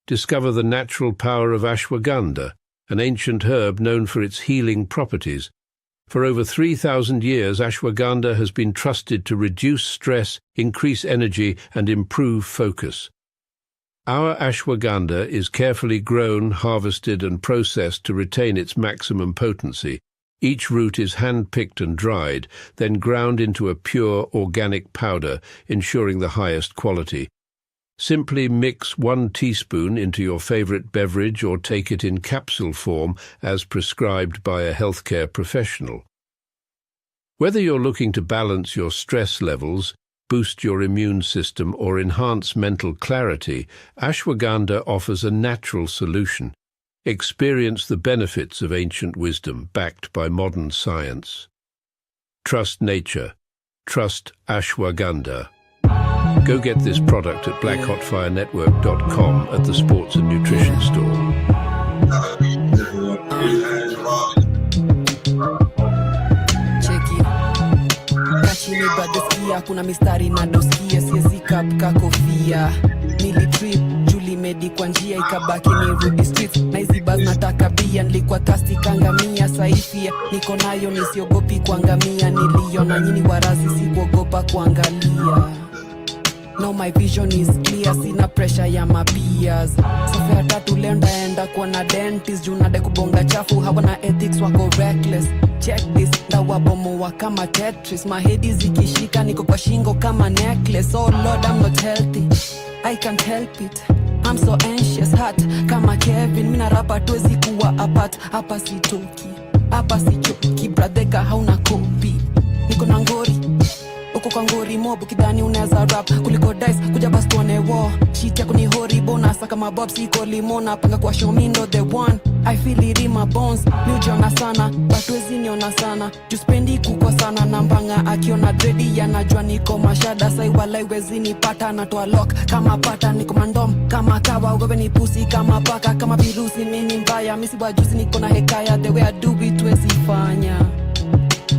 discover the natural power of ashwagandha, an ancient herb known for its healing properties. For over 3,000 years, ashwagandha has been trusted to reduce stress, increase energy, and improve focus. Our ashwagandha is carefully grown, harvested, and processed to retain its maximum potency. Each root is hand-picked and dried, then ground into a pure organic powder, ensuring the highest quality. Simply mix 1 teaspoon into your favorite beverage or take it in capsule form as prescribed by a healthcare professional. Whether you're looking to balance your stress levels, boost your immune system, or enhance mental clarity, ashwagandha offers a natural solution. Experience the benefits of ancient wisdom backed by modern science. Trust nature. Trust ashwagandha. Go get this product at blackhotfirenetwork.com at the sports and nutrition store. Kachini badeskia kuna mistari na doskia siezi kapka kofia nilitrip Julie medi kwa njia ikabaki ni Ruby Street na hizi baz nataka bia nilikuwa thirsty kangamia saifia niko nayo nisiogopi kuangamia niliona nyini warazi sikuogopa kuangalia. Now my vision is clear, sina pressure ya mapias. Safari tatu leo ndaenda kwa na dentist, juu nade kubonga chafu, hawana ethics wako reckless. Check this, ndawabomoa kama Tetris. Mahedi zikishika niko kwa shingo kama necklace. Oh Lord, I'm not healthy, I can't help it. I'm so anxious, hot kama Kevin. Mina rapa tuwezi kuwa apart, hapa sitoki, hapa sichoki. Bradeka hauna kopi, niko na ngori uko kwa ngori mob kidani unaweza rap kuliko dice kuja basi tuone war shit yako ni horrible na saka mabob siko limona panga kwa show me no the one I feel it in my bones niujiona sana but wezi niona sana just spendi kuko sana na mbanga akiona dready yanajua niko mashada sai wala wezi nipata na toa lock kama pata niko mandom kama kawa wewe ni pussy kama paka kama virusi mimi mbaya mimi si wajuzi niko na hekaya the way I do it wezi fanya.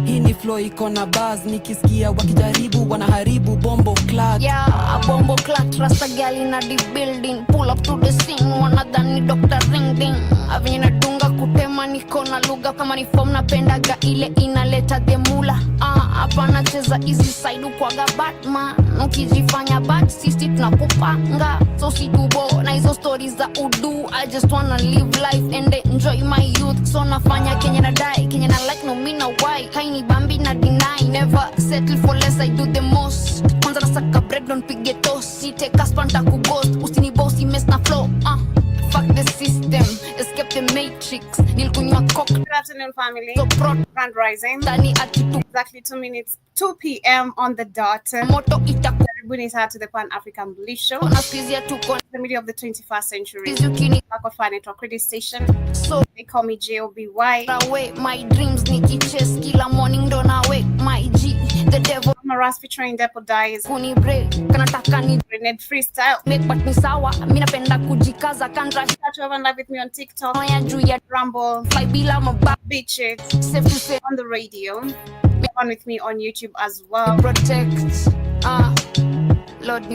Hii ni flow iko na buzz nikisikia wakijaribu wanaharibu bombo clat. Yeah, a bombo clat rasta girl in a deep building pull up to the scene wanadhani Dr. Ring Ding avenye nadunga kutema niko na lugha kama ni form napendaga ile inaleta demula hapa nacheza easy side kwa Batman ukijifanya bad sisi tunakupanga so si tubo na hizo stories za udu I just wanna live life and enjoy my youth so nafanya Kenya na die Kenya na like no me na why Kaini Bambi na deny never settle for less I do the most kwanza nasaka bread don't pige toast take a spanta ku ghost usini bossy mess na flow fuck the system escape the matrix nilikunywa cock. Good afternoon family, so Grand Rising tani attitude exactly 2 minutes 2 p.m. on the dot. moto itaku Everybody is to the Pan-African Bliss Show, nasikizia tuko the middle of the 21st century. Kizukini Black of Fire Network radio station. so They call me JOBY. away my dreams nikichase kila morning don't awake my G the devil I'm a Ras featuring Depo Dies. kuni break kanataka ni Grenade freestyle. make but ni sawa mimi napenda kujikaza kanra Start to have a live with me on TikTok, ya juu ya Rumble, fly bila mababa Beach It, safe to say on the radio. Be on with me on YouTube as well. protect Lord.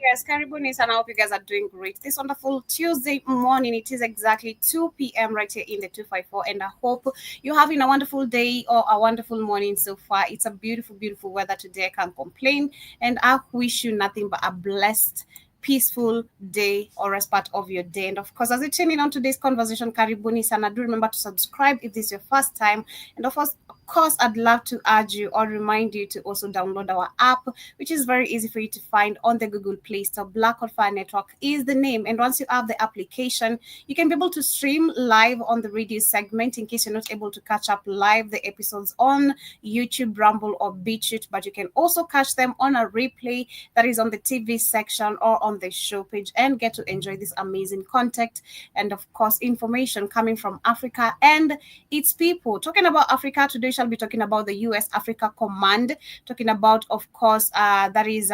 Yes, Karibuni, and I hope you guys are doing great. This wonderful Tuesday morning, it is exactly 2 p.m. right here in the 254, and I hope you're having a wonderful day or a wonderful morning so far. It's a beautiful, beautiful weather today. I can't complain, and I wish you nothing but a blessed, peaceful day or as part of your day. And of course, as you tune in on today's conversation, Karibuni sana, do remember to subscribe if this is your first time. And of course, I'd love to urge you or remind you to also download our app, which is very easy for you to find on the Google Play Store. Black Hot Fire Network is the name. And once you have the application, you can be able to stream live on the radio segment in case you're not able to catch up live the episodes on YouTube, Rumble, or BitChute. But you can also catch them on a replay that is on the TV section or on the show page and get to enjoy this amazing content and, of course, information coming from Africa and its people. Talking about Africa today, shall be talking about the US Africa Command, talking about, of course, that is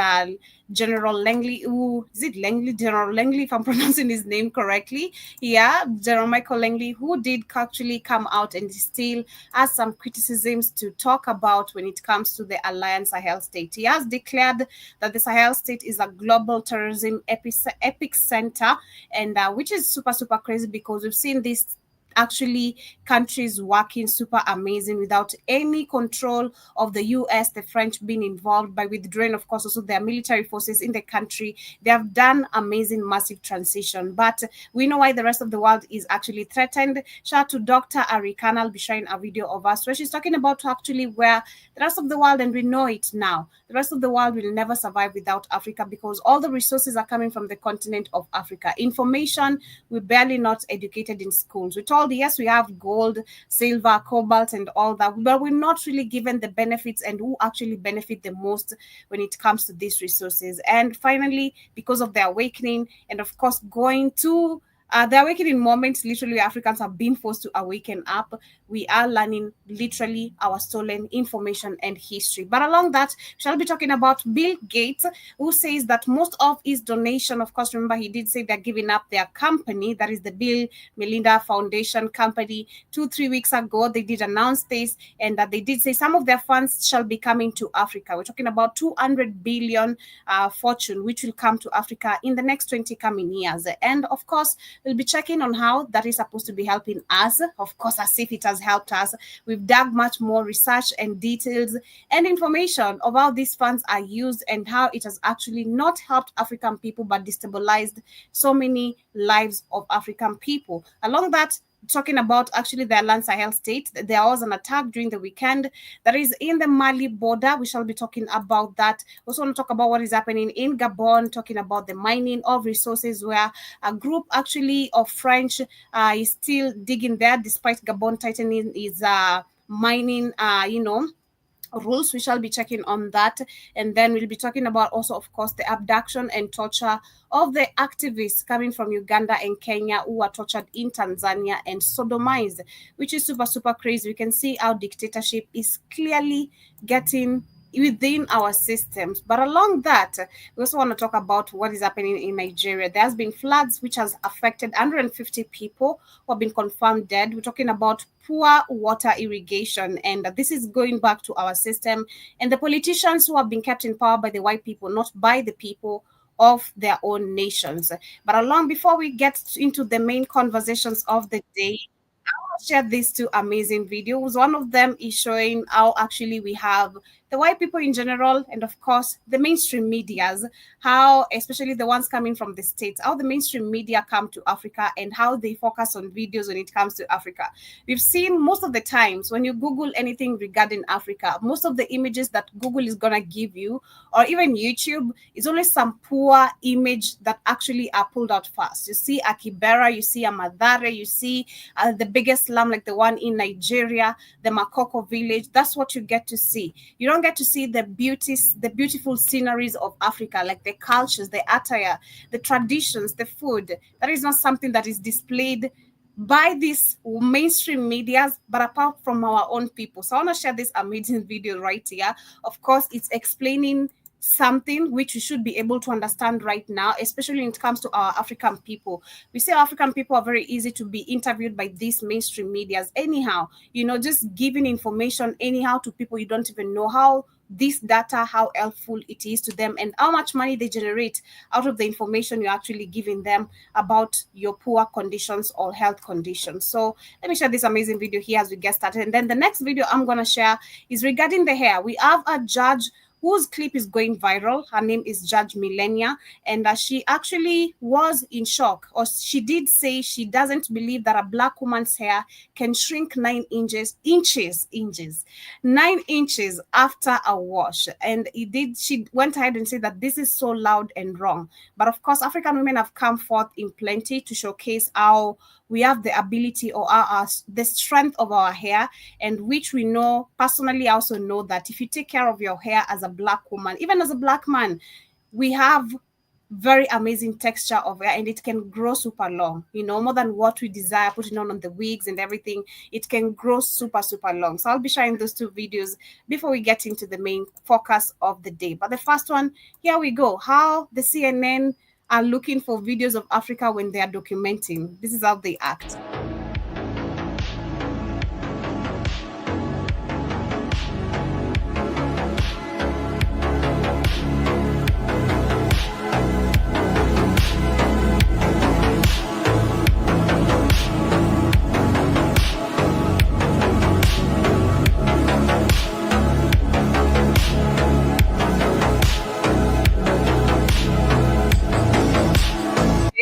General Langley. Is it Langley? General Langley, if I'm pronouncing his name correctly. Yeah, General Michael Langley, who did actually come out and still has some criticisms to talk about when it comes to the Alliance Sahel state. He has declared that the Sahel state is a global terrorism epicenter, and which is super, super crazy, because we've seen this actually countries working super amazing without any control of the US, the French being involved by withdrawing, of course, also their military forces in the country. They have done amazing, massive transition, but we know why the rest of the world is actually threatened. Shout out to Dr. Arikana. I'll be sharing a video of us where she's talking about actually where the rest of the world, and we know it now, the rest of the world will never survive without Africa, because all the resources are coming from the continent of Africa. Information, we're barely not educated in schools. We're told, yes, we have gold, silver, cobalt, and all that, but we're not really given the benefits and who actually benefit the most when it comes to these resources. And finally, because of the awakening, and of course, going to the awakening moments, literally Africans have been forced to awaken up. We are learning literally our stolen information and history. But along that, shall be talking about Bill Gates, who says that most of his donation, of course, remember he did say they're giving up their company, that is the Bill Melinda Foundation company. 2-3 weeks ago, they did announce this, and that they did say some of their funds shall be coming to Africa. We're talking about 200 billion fortune, which will come to Africa in the next 20 coming years. And of course, we'll be checking on how that is supposed to be helping us, of course, as if it has helped us. We've dug much more research and details and information of how these funds are used and how it has actually not helped African people, but destabilized so many lives of African people. Along that, talking about actually the Alliance Sahel state, there was an attack during the weekend that is in the Mali border. We shall be talking about that. Also want to talk about what is happening in Gabon, talking about the mining of resources, where a group actually of French is still digging there, despite Gabon tightening its mining, rules. We shall be checking on that, and then we'll be talking about also, of course, the abduction and torture of the activists coming from Uganda and Kenya who were tortured in Tanzania and sodomized, which is super, super crazy. We can see how dictatorship is clearly getting within our systems. But along that, we also want to talk about what is happening in Nigeria. There has been floods which has affected 150 people who have been confirmed dead. We're talking about poor water irrigation, and this is going back to our system and the politicians who have been kept in power by the white people, not by the people of their own nations. But before we get into the main conversations of the day, shared these two amazing videos. One of them is showing how actually we have the white people in general, and of course the mainstream medias, how, especially the ones coming from the States, how the mainstream media come to Africa and how they focus on videos when it comes to Africa. We've seen most of the times when you Google anything regarding Africa, most of the images that Google is gonna give you, or even YouTube, is only some poor image that actually are pulled out fast. You see a Kibera, you see a Madare, you see the biggest slum like the one in Nigeria, the Makoko village. That's what you get to see. You don't get to see the beautiful sceneries of Africa, like the cultures, the attire, the traditions, the food. That is not something that is displayed by these mainstream medias, but apart from our own people. So I want to share this amazing video right here. Of course, it's explaining something which we should be able to understand right now, especially when it comes to our African people. We say African people are very easy to be interviewed by these mainstream medias anyhow, just giving information anyhow to people you don't even know how this data, how helpful it is to them, and how much money they generate out of the information you're actually giving them about your poor conditions or health conditions. So let me share this amazing video here as we get started. And then the next video I'm going to share is regarding the hair. We have a judge whose clip is going viral. Her name is Judge Millenia, and she actually was in shock, or she did say she doesn't believe that a black woman's hair can shrink 9 inches 9 inches after a wash. And she went ahead and said that this is so loud and wrong. But of course, African women have come forth in plenty to showcase how we have the ability or the strength of our hair, and which we know personally. I also know that if you take care of your hair as a black woman, even as a black man, we have very amazing texture of hair, and it can grow super long, more than what we desire, putting on the wigs and everything. It can grow super long. So I'll be sharing those two videos before we get into the main focus of the day. But the first one, here we go. How the CNN are looking for videos of Africa when they are documenting. This is how they act.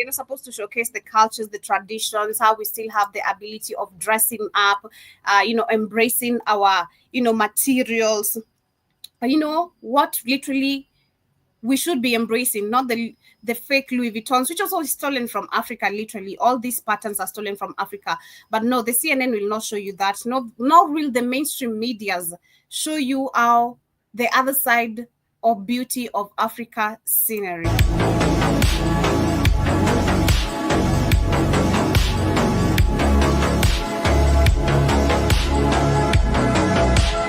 Supposed to showcase the cultures, the traditions, how we still have the ability of dressing up, embracing our, materials, what literally we should be embracing, not the fake Louis Vuittons, which is also stolen from Africa. Literally, all these patterns are stolen from Africa. But no, the CNN will not show you that. No, not will the mainstream medias show you how the other side of beauty of Africa scenery.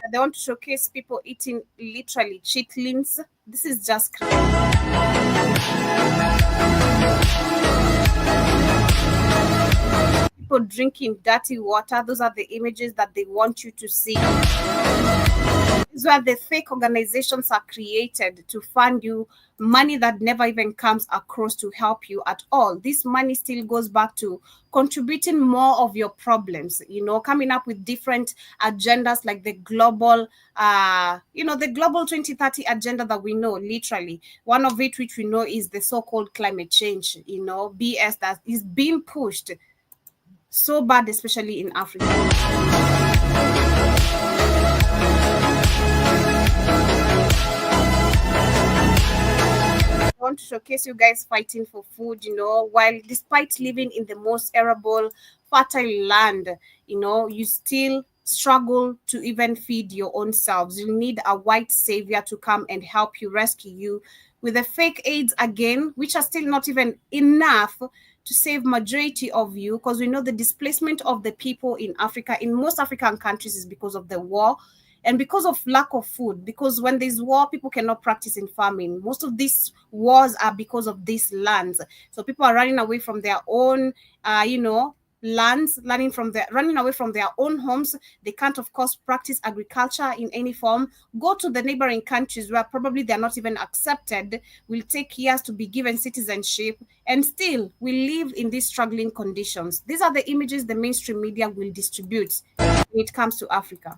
They want to showcase people eating literally chitlins. This is just crazy. People drinking dirty water. Those are the images that they want you to see. This is where the fake organizations are created to fund you, money that never even comes across to help you at all. This money still goes back to contributing more of your problems, coming up with different agendas like the global, the global 2030 agenda that we know, literally. One of it, which we know, is the so-called climate change, BS that is being pushed so bad, especially in Africa. I want to showcase you guys fighting for food, while despite living in the most arable, fertile land, you still struggle to even feed your own selves. You need a white savior to come and help you, rescue you with the fake aids again, which are still not even enough to save majority of you, because we know the displacement of the people in Africa, in most African countries, is because of the war and because of lack of food. Because when there's war, people cannot practice in farming. Most of these wars are because of these lands. So people are running away from their own, lands, running away from their own homes. They can't, of course, practice agriculture in any form. Go to the neighboring countries where probably they're not even accepted, will take years to be given citizenship, and still we live in these struggling conditions. These are the images the mainstream media will distribute when it comes to Africa.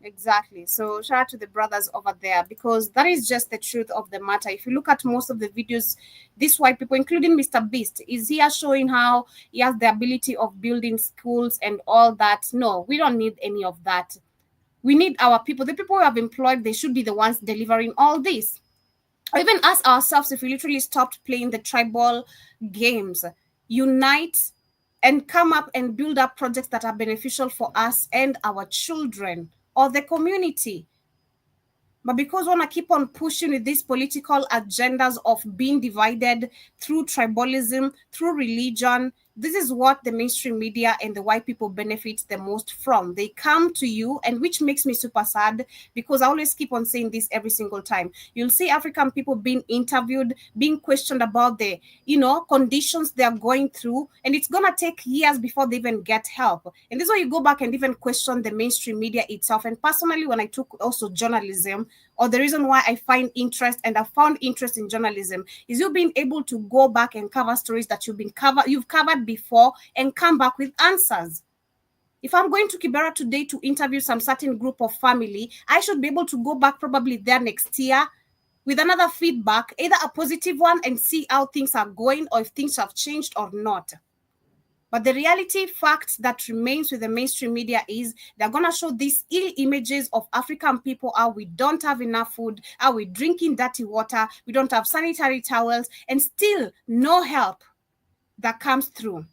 Exactly. So shout out to the brothers over there, because that is just the truth of the matter. If you look at most of the videos, these white people, including Mr. Beast, is here showing how he has the ability of building schools and all that. No, we don't need any of that. We need our people. The people we have employed, they should be the ones delivering all this. Or even ask ourselves, if we literally stopped playing the tribal games, unite and come up and build up projects that are beneficial for us and our children or the community. But because we want to keep on pushing with these political agendas of being divided through tribalism, through religion, this is what the mainstream media and the white people benefit the most from. They come to you, and which makes me super sad, because I always keep on saying this every single time. You'll see African people being interviewed, being questioned about the, conditions they are going through, and it's going to take years before they even get help. And this is why you go back and even question the mainstream media itself. And personally, when I took also journalism, or the reason why I find interest and I found interest in journalism, is you being able to go back and cover stories that you've covered before and come back with answers. If I'm going to Kibera today to interview some certain group of family, I should be able to go back probably there next year with another feedback, either a positive one, and see how things are going, or if things have changed or not. But the reality fact that remains with the mainstream media is they're going to show these ill images of African people, how we don't have enough food, how we're drinking dirty water, we don't have sanitary towels, and still no help that comes through.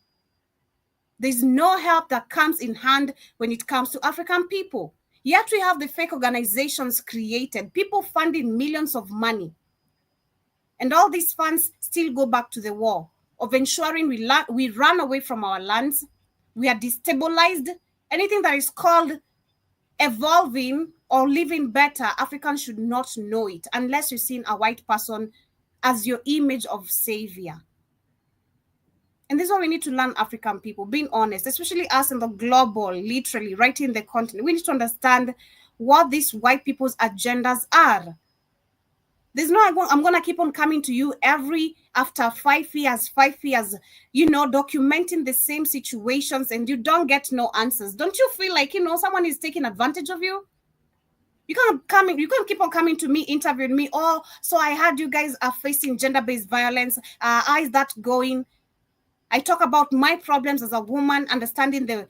There's no help that comes in hand when it comes to African people. Yet we have the fake organizations created, people funding millions of money. And all these funds still go back to the war of ensuring we run away from our lands, we are destabilized. Anything that is called evolving or living better, Africans should not know it unless you're seeing a white person as your image of savior. And this is what we need to learn, African people, being honest, especially us in the global, literally, right in the continent. We need to understand what these white people's agendas are. There's no, I'm going to keep on coming to you after 5 years, documenting the same situations, and you don't get no answers. Don't you feel like, someone is taking advantage of you? You can't keep on coming to me, interviewing me. Oh, so I heard you guys are facing gender-based violence. How is that going? I talk about my problems as a woman, understanding the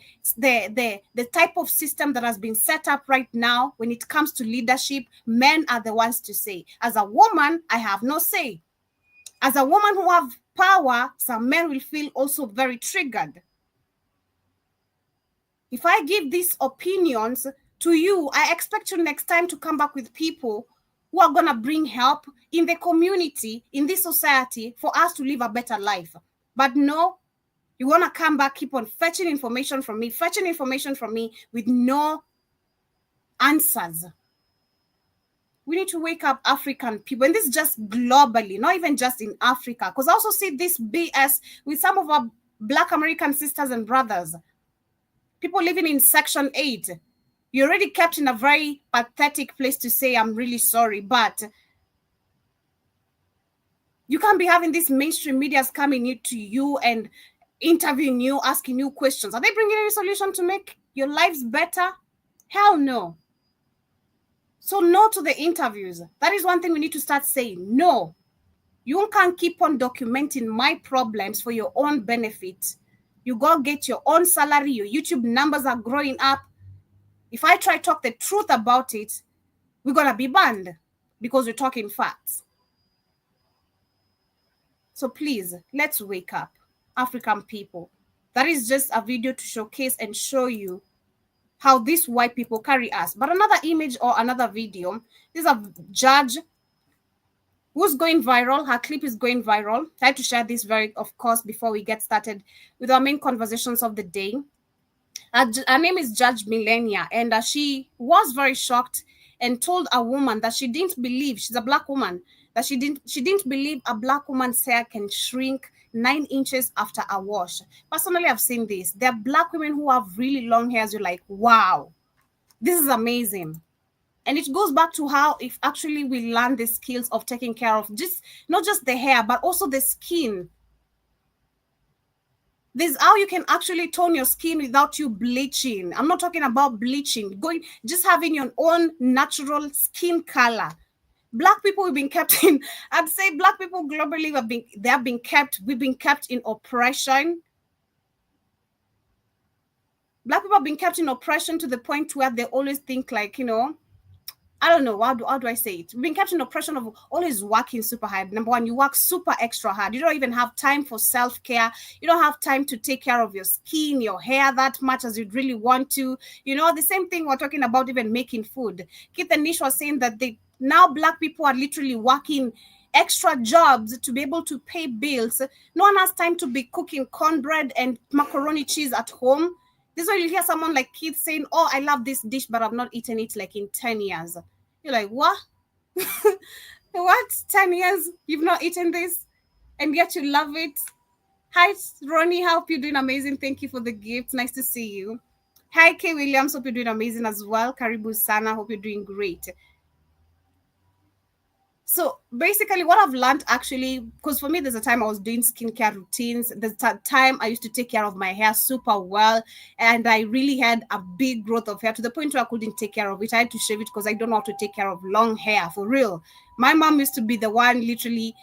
type of system that has been set up right now. When it comes to leadership, men are the ones to say. As a woman, I have no say. As a woman who have power, some men will feel also very triggered. If I give these opinions to you, I expect you next time to come back with people who are going to bring help in the community, in this society, for us to live a better life. But no, you want to come back, keep on fetching information from me with no answers. We need to wake up, African people, and this is just globally, not even just in Africa, because I also see this BS with some of our Black American sisters and brothers. People living in Section 8. You're already kept in a very pathetic place to say, I'm really sorry, but you can't be having these mainstream medias coming to you and interviewing you, asking you questions. Are they bringing any solution to make your lives better? Hell no. So no to the interviews. That is one thing we need to start saying. No. You can't keep on documenting my problems for your own benefit. You go get your own salary. Your YouTube numbers are growing up. If I try to talk the truth about it, we're going to be banned because we're talking facts. So please, let's wake up, African people. That is just a video to showcase and show you how these white people carry us. But another image or another video, this is a judge who's going viral. Her clip is going viral. I had to share this of course, before we get started with our main conversations of the day. Her name is Judge Millennia, and she was very shocked and told a woman that she didn't believe, she's a Black woman, that she didn't believe a Black woman's hair can shrink 9 inches after a wash. Personally, I've seen this. There are Black women who have really long hairs. You're like, wow, this is amazing. And it goes back to how if actually we learn the skills of taking care of not just the hair, but also the skin. This is how you can actually tone your skin without you bleaching. I'm not talking about bleaching, just having your own natural skin color. Black people have been kept in, I'd say Black people globally we've been kept in oppression. Black people have been kept in oppression to the point where they always think like, I don't know, how do I say it? We've been kept in oppression of always working super hard. Number one, you work super extra hard. You don't even have time for self-care. You don't have time to take care of your skin, your hair that much as you'd really want to. The same thing we're talking about even making food. Keith and Nish was saying that now Black people are literally working extra jobs to be able to pay bills. No one has time to be cooking cornbread and macaroni cheese at home. This is why you hear someone like Keith saying, oh, I love this dish, but I've not eaten it like in 10 years. You're like, what? What? 10 years? You've not eaten this? And yet you love it? Hi, Ronnie. Hope you're doing amazing. Thank you for the gift. Nice to see you. Hi, Kay Williams. Hope you're doing amazing as well. Karibu Sana. Hope you're doing great. So basically what I've learned actually, because for me, there's a time I was doing skincare routines. There's a time I used to take care of my hair super well. And I really had a big growth of hair to the point where I couldn't take care of it. I had to shave it because I don't know how to take care of long hair, for real. My mom used to be the one literally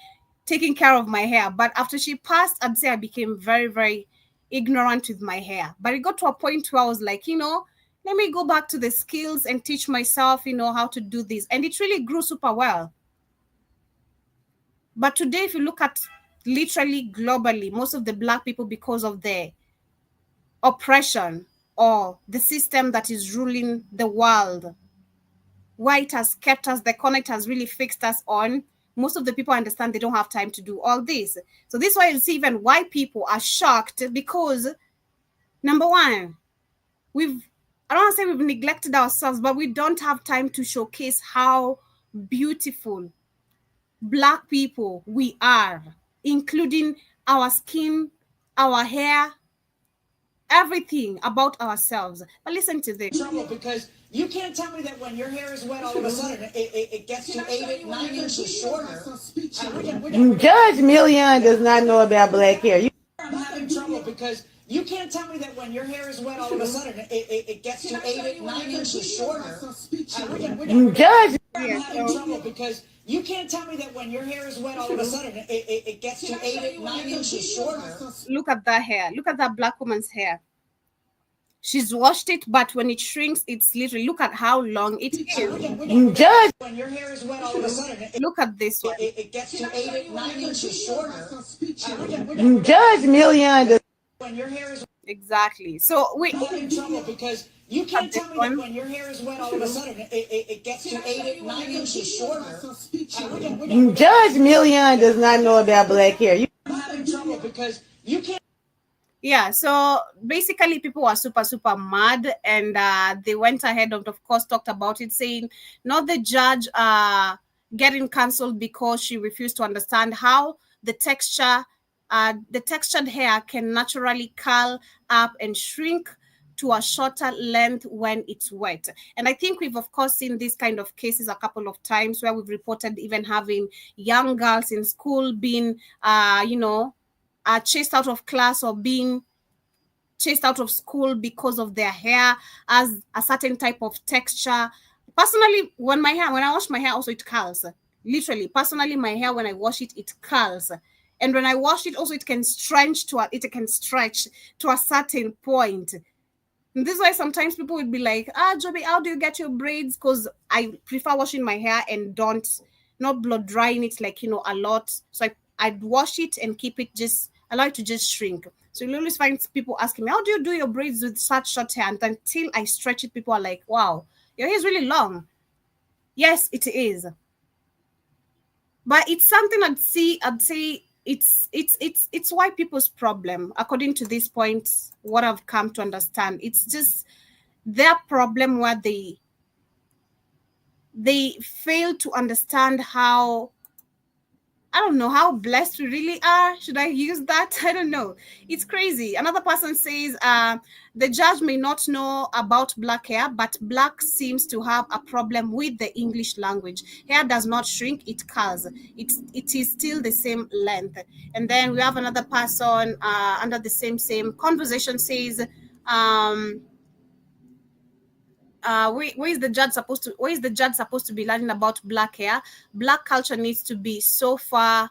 taking care of my hair. But after she passed, I'd say I became very, very ignorant with my hair. But it got to a point where I was like, let me go back to the skills and teach myself, how to do this. And it really grew super well. But today, if you look at literally globally, most of the Black people, because of the oppression or the system that is ruling the world, why it has kept us, the corner it has really fixed us on, most of the people understand they don't have time to do all this. So this is why you see even white people are shocked because, number one, I don't want to say we've neglected ourselves, but we don't have time to showcase how beautiful Black people we are, including our skin, our hair, everything about ourselves. But listen to this. Trouble because you can't tell me that when your hair is wet, all of a sudden it gets to 9 inches shorter. Judge Million does not know about black hair. I'm having trouble because you can't tell me that when your hair is wet, all of a sudden it gets to 9 inches shorter. Judge. I'm having trouble because you can't tell me that when your hair is wet, all of a sudden it gets to 9 inches shorter. Look at that hair. Look at that Black woman's hair. She's washed it, but when it shrinks, it's literally, look at how long it is. Judge. When your hair is wet, all of a sudden Look at this one. it gets to 9 inches shorter. Judge Million. When your hair is exactly. So we I'm in trouble because you can't tell me that when your hair is wet, all of a sudden it gets to 9 inches shorter. Judge Million does not know about black hair. I'm having trouble because you can't. Yeah, so basically people were super mad, and they went ahead and of course talked about it, saying not the judge getting cancelled because she refused to understand how the textured hair can naturally curl up and shrink to a shorter length when it's wet. And I think we've of course seen these kind of cases a couple of times where we've reported even having young girls in school being chased out of class or being chased out of school because of their hair as a certain type of texture. Personally, when I wash my hair, also it curls. Literally, personally, my hair, when I wash it, it curls. And when I wash it, also it can stretch to a certain point. And this is why sometimes people would be like, Joby, how do you get your braids? Because I prefer washing my hair and not blow drying it a lot. So I'd wash it and keep it allow it to just shrink. So you'll always find people asking me, how do you do your braids with such short hair? And until I stretch it, people are like, wow, your hair is really long. Yes, it is. But it's something I'd say it's white people's problem. According to this point, what I've come to understand, it's just their problem where they fail to understand how, I don't know, how blessed we really are. Should I use that? I don't know. It's crazy. Another person says, the judge may not know about black hair, but black seems to have a problem with the English language. Hair does not shrink, it curls. It is still the same length. And then we have another person under the same conversation says, where is the judge supposed to be learning about black hair? Black culture needs to be so for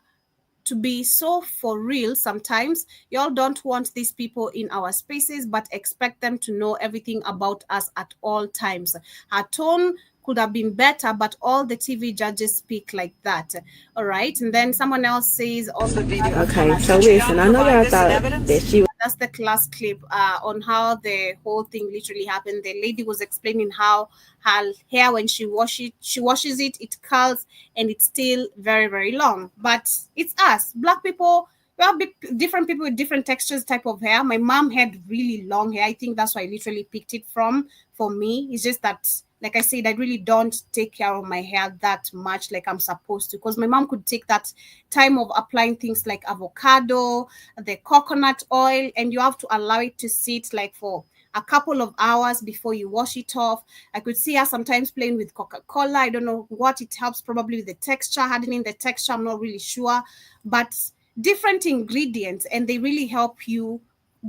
real. Sometimes y'all don't want these people in our spaces, but expect them to know everything about us at all times. Her tone could have been better, but all the TV judges speak like that. All right. And then someone else says on the video. Okay, so listen, I know y'all thought that she was. That's the class clip on how the whole thing literally happened. The lady was explaining how her hair, when she washes it, it curls and it's still very, very long. But it's us, black people. We have different people with different textures, type of hair. My mom had really long hair. I think that's why I literally picked it for me. It's just that, like I said, I really don't take care of my hair that much like I'm supposed to, because my mom could take that time of applying things like avocado, the coconut oil, and you have to allow it to sit like for a couple of hours before you wash it off. I could see her sometimes playing with Coca-Cola. I don't know what it helps, probably with the texture, hardening the texture. I'm not really sure, but different ingredients, and they really help you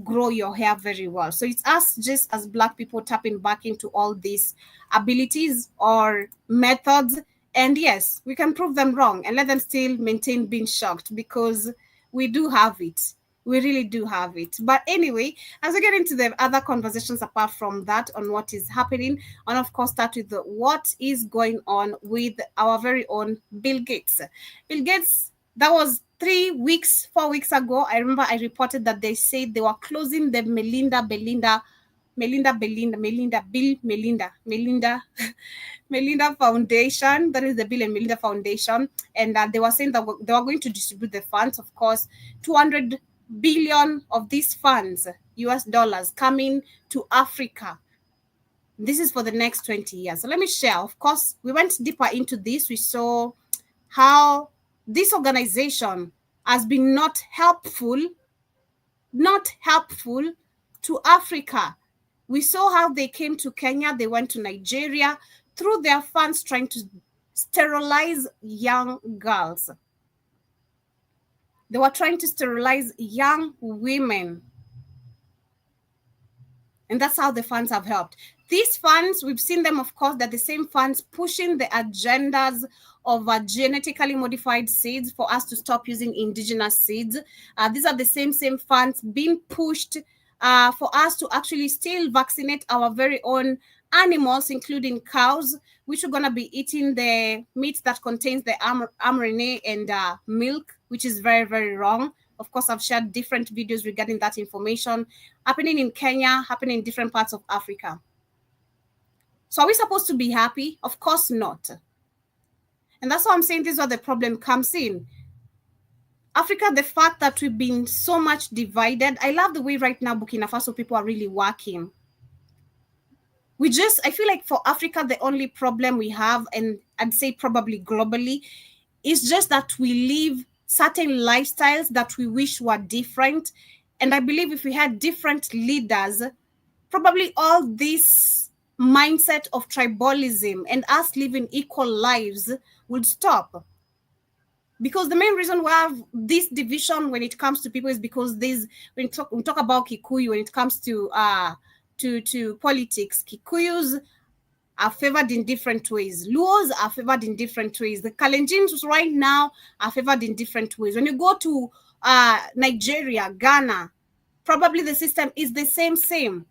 grow your hair very well. So it's us just as black people tapping back into all these abilities or methods, and yes, we can prove them wrong and let them still maintain being shocked, because we do have it. We really do have it. But anyway, as we get into the other conversations apart from that on what is happening, and of course start with what is going on with our very own Bill Gates. Bill Gates That was 4 weeks ago. I remember I reported that they said they were closing the Melinda Foundation. That is the Bill and Melinda Foundation. And they were saying that they were going to distribute the funds. Of course, 200 billion of these funds, US dollars, coming to Africa. This is for the next 20 years. So let me share. Of course, we went deeper into this. We saw how this organization has been not helpful to Africa. We saw how they came to Kenya, they went to Nigeria, through their funds trying to sterilize young girls. They were trying to sterilize young women. And that's how the funds have helped. These funds, we've seen them, of course, they're the same funds pushing the agendas of genetically modified seeds for us to stop using indigenous seeds. These are the same funds being pushed for us to actually still vaccinate our very own animals, including cows, which are going to be eating the meat that contains the mRNA and milk, which is very, very wrong. Of course, I've shared different videos regarding that information happening in Kenya, happening in different parts of Africa. So are we supposed to be happy? Of course not. And that's why I'm saying this is where the problem comes in. Africa, the fact that we've been so much divided. I love the way right now Burkina Faso people are really working. I feel like for Africa, the only problem we have, and I'd say probably globally, is just that we live certain lifestyles that we wish were different. And I believe if we had different leaders, probably all this mindset of tribalism and us living equal lives would stop. Because the main reason we have this division when it comes to people is because when we talk about Kikuyu, when it comes to politics, Kikuyus are favored in different ways. Luos are favored in different ways. The Kalenjins right now are favored in different ways. When you go to Nigeria, Ghana, probably the system is the same.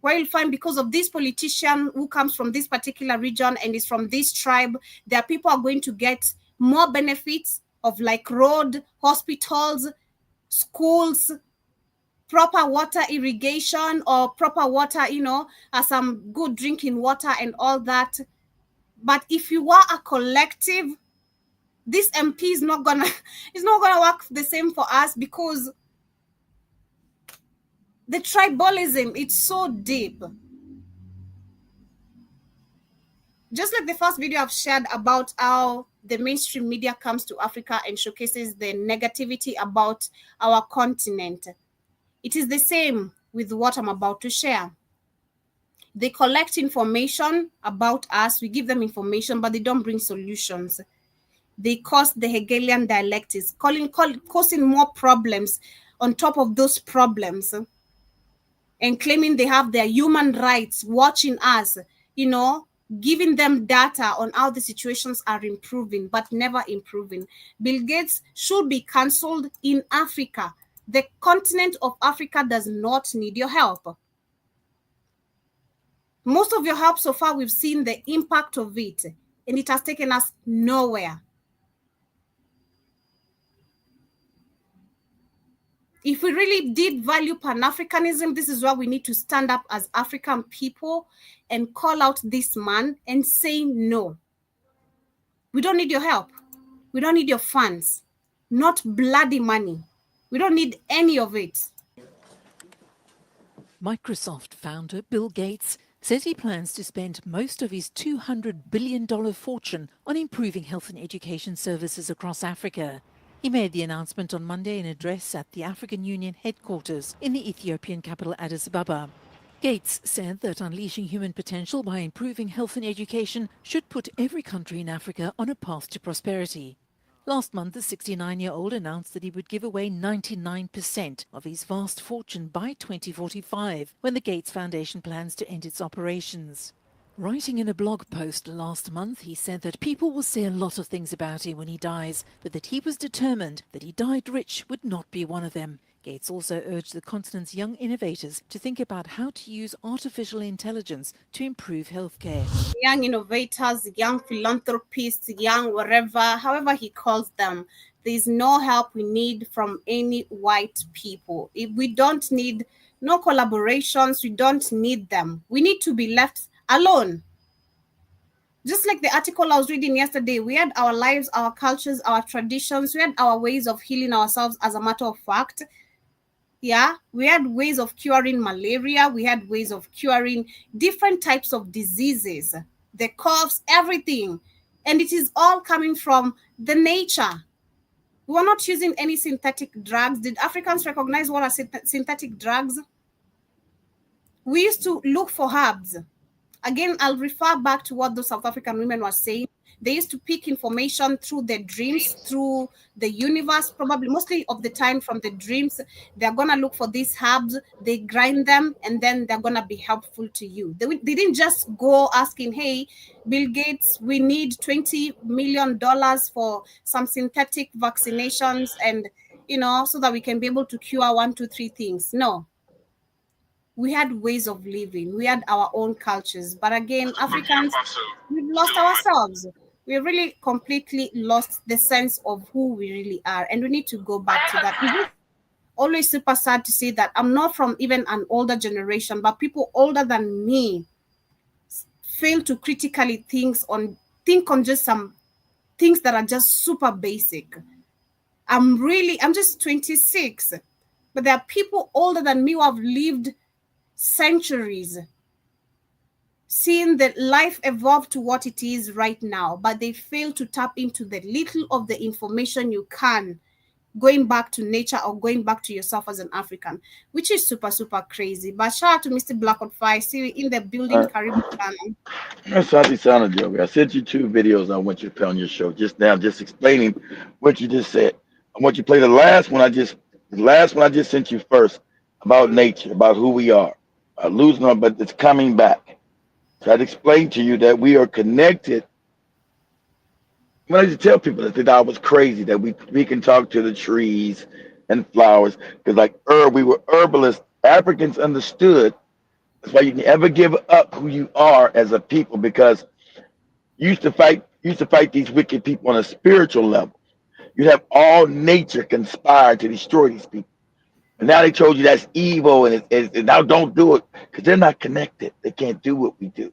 Where you'll find because of this politician who comes from this particular region and is from this tribe, their people are going to get more benefits of like road, hospitals, schools, proper water irrigation, or proper water, some good drinking water and all that. But if you are a collective, this MP is not gonna work the same for us, because the tribalism, it's so deep. Just like the first video I've shared about how the mainstream media comes to Africa and showcases the negativity about our continent, it is the same with what I'm about to share. They collect information about us, we give them information, but they don't bring solutions. They cause the Hegelian dialectics, causing more problems on top of those problems, and claiming they have their human rights, watching us, giving them data on how the situations are improving, but never improving. Bill Gates should be cancelled in Africa. The continent of Africa does not need your help. Most of your help so far, we've seen the impact of it, and it has taken us nowhere. If we really did value Pan-Africanism, this is where we need to stand up as African people and call out this man and say no. We don't need your help. We don't need your funds. Not bloody money. We don't need any of it. Microsoft founder Bill Gates says he plans to spend most of his $200 billion fortune on improving health and education services across Africa. He made the announcement on Monday in an address at the African Union headquarters in the Ethiopian capital Addis Ababa. Gates said that unleashing human potential by improving health and education should put every country in Africa on a path to prosperity. Last month, the 69-year-old announced that he would give away 99% of his vast fortune by 2045, when the Gates Foundation plans to end its operations. Writing in a blog post last month, he said that people will say a lot of things about him when he dies, but that he was determined that he died rich would not be one of them. Gates also urged the continent's young innovators to think about how to use artificial intelligence to improve healthcare. Young innovators, young philanthropists, young whatever, however he calls them, There's no help we need from any white people. If we don't need no collaborations, we don't need them. We need to be left alone. Just like the article I was reading yesterday, we had our lives, our cultures, our traditions, we had our ways of healing ourselves as a matter of fact. Yeah, we had ways of curing malaria, we had ways of curing different types of diseases, the coughs, everything. And it is all coming from the nature. We were not using any synthetic drugs. Did Africans recognize what are synthetic drugs? We used to look for herbs. Again, I'll refer back to what those South African women were saying. They used to pick information through their dreams, through the universe, probably mostly of the time from the dreams. They're going to look for these herbs, they grind them, and then they're going to be helpful to you. They didn't just go asking, hey, Bill Gates, we need $20 million for some synthetic vaccinations and, so that we can be able to cure 1, 2, 3 things. No. We had ways of living. We had our own cultures. But again, Africans, we've lost ourselves. We really completely lost the sense of who we really are. And we need to go back to that. It's always super sad to see that I'm not from even an older generation, but people older than me fail to critically think on just some things that are just super basic. I'm just 26, but there are people older than me who have lived centuries, seeing that life evolve to what it is right now, but they fail to tap into the little of the information you can, going back to nature or going back to yourself as an African, which is super, super crazy. But shout out to Mr. Black on Fire. See you in the building, Caribbean. Santi Sana, Joey. I sent you 2 videos I want you to play on your show just now, just explaining what you just said. I want you to play the last one I just sent you first, about nature, about who we are. Losing on, but it's coming back. So I'd explain to you that we are connected. When I used to tell people that they thought I was crazy, that we can talk to the trees and flowers, because we were herbalists. Africans understood. That's why you never give up who you are as a people, because you used to fight these wicked people on a spiritual level. You'd have all nature conspire to destroy these people. And now they told you that's evil, and now don't do it, because they're not connected. They can't do what we do.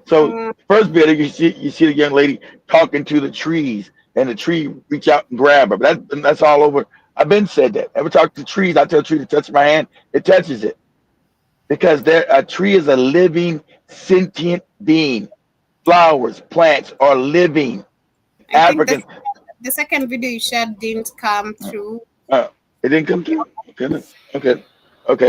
So first video, you see the young lady talking to the trees, and the tree reach out and grab her. But that's all over. I've been said that. Ever talk to trees? I tell a tree to touch my hand, it touches it, because a tree is a living, sentient being. Flowers, plants are living. African. The second video you shared didn't come through. It didn't come through. Okay.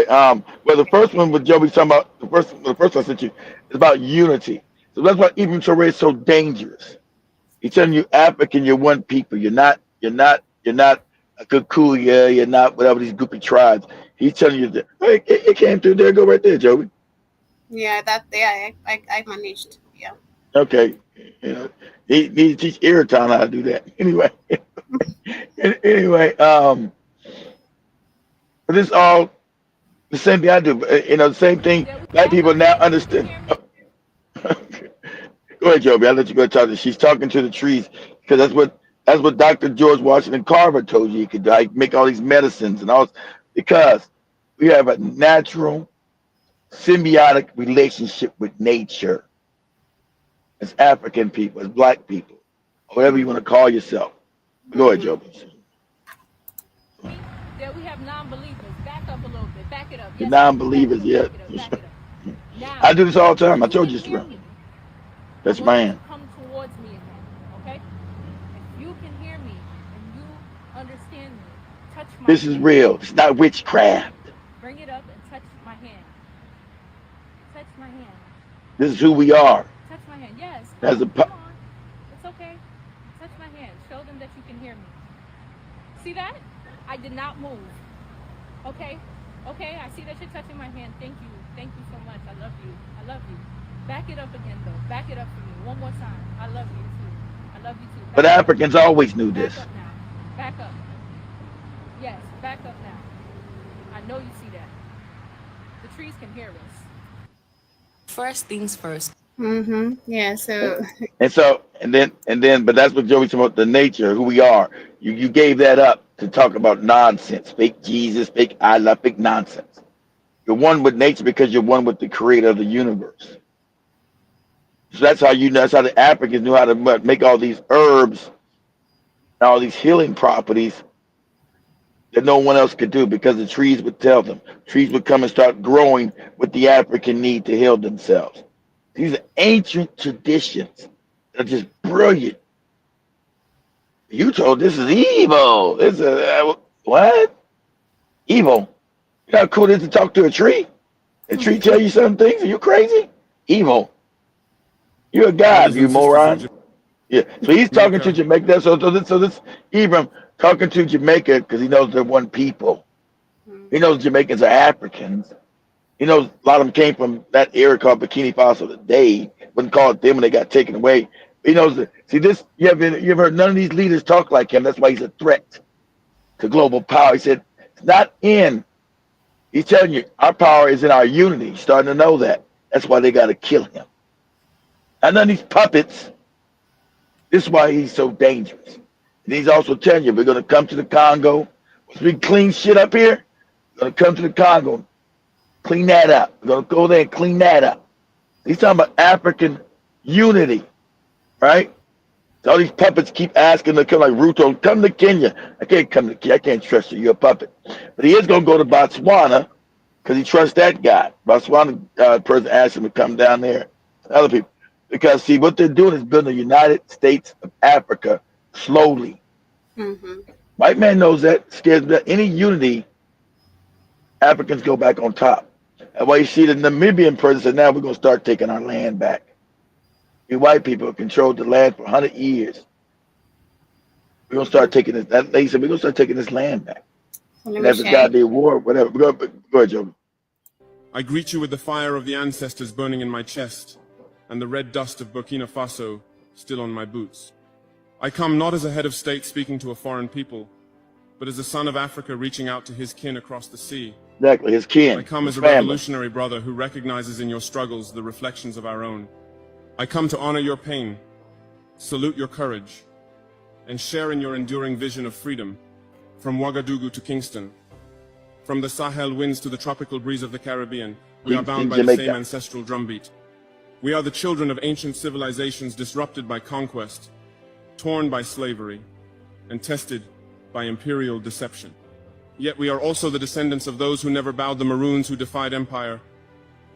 Well, the first one with Joey's talking about, the first one I sent you is about unity. So that's why Ibn Torre is so dangerous. He's telling you, African, you're one people. You're not a Kikuyu. You're not whatever these groupie tribes. He's telling you that, hey, it came through there. Go right there, Joey. Yeah, I managed. Yeah. Okay. He needs to teach Iraton how to do that. Anyway, but it's all the same thing I do. The same thing. Black people now understand. Go ahead, Joby. I'll let you go talk. She's talking to the trees, because that's what Dr. George Washington Carver told you. He could make all these medicines and all, because we have a natural symbiotic relationship with nature as African people, as Black people, whatever you want to call yourself. Go ahead, Joby. That we have non-believers. Back up a little bit. Back it up. Yes, non-believers, yeah. I do this all the time. I told you this. That's my hand. Come towards me again, okay? If you can hear me and you understand me, touch my This is real. It's not witchcraft. Bring it up and touch my hand. Touch my hand. This is who we are. Touch my hand. Yes. As a Come on. It's okay. Touch my hand. Show them that you can hear me. See that? I did not move. Okay? Okay, I see that you're touching my hand. Thank you. Thank you so much. I love you. I love you. Back it up again, though. Back it up for me. One more time. I love you, too. I love you, too. But Africans always knew this. Back up now. Back up. Yes, back up now. I know you see that. The trees can hear us. First things first. Yeah, so and then, but that's what Joey's talking about, the nature, who we are. You gave that up to talk about nonsense, fake Jesus, fake Allah, fake nonsense. You're one with nature because you're one with the creator of the universe. So that's how the Africans knew how to make all these herbs and all these healing properties that no one else could do, because the trees would tell them. Trees would come and start growing with the African need to heal themselves. These are ancient traditions that are just brilliant. You told this is evil. This is what? Evil. You know how cool it is to talk to a tree? A tree tell you some things? Are you crazy? Evil. You're a god, you moron. Yeah. So he's talking to Jamaica. So this Ibram talking to Jamaica because he knows they're one people. He knows Jamaicans are Africans. He knows a lot of them came from that area called Burkina Faso today. Wasn't called them when they got taken away. He knows that. See this. You ever heard none of these leaders talk like him? That's why he's a threat to global power. He said it's not in. He's telling you our power is in our unity. He's starting to know that. That's why they got to kill him. And none of these puppets. This is why he's so dangerous. And he's also telling you we're going to come to the Congo. Once we clean shit up here, we're going to come to the Congo, clean that up. We're going to go there and clean that up. He's talking about African unity, right? So all these puppets keep asking to come, like Ruto, come to Kenya. I can't come to Kenya. I can't trust you. You're a puppet. But he is going to go to Botswana because he trusts that guy. Botswana person asked him to come down there. Other people. Because, see, what they're doing is building the United States of Africa slowly. White man knows that. Scares that any unity, Africans go back on top. That's why you see the Namibian president said, now we're going to start taking our land back. We white people have controlled the land for 100 years. We're going to start taking this. That lady said, we're going to start taking this land back. And that's a goddamn war, whatever. Go ahead, Joe. I greet you with the fire of the ancestors burning in my chest, and the red dust of Burkina Faso still on my boots. I come not as a head of state speaking to a foreign people, but as a son of Africa reaching out to his kin across the sea. Exactly, his kin. I come as a family. revolutionary brother who recognizes in your struggles the reflections of our own. I come to honor your pain, salute your courage, and share in your enduring vision of freedom, from Ouagadougou to Kingston. From the Sahel winds to the tropical breeze of the Caribbean, we are bound by the same ancestral drumbeat. We are the children of ancient civilizations disrupted by conquest, torn by slavery, and tested by imperial deception. Yet we are also the descendants of those who never bowed, the Maroons who defied empire,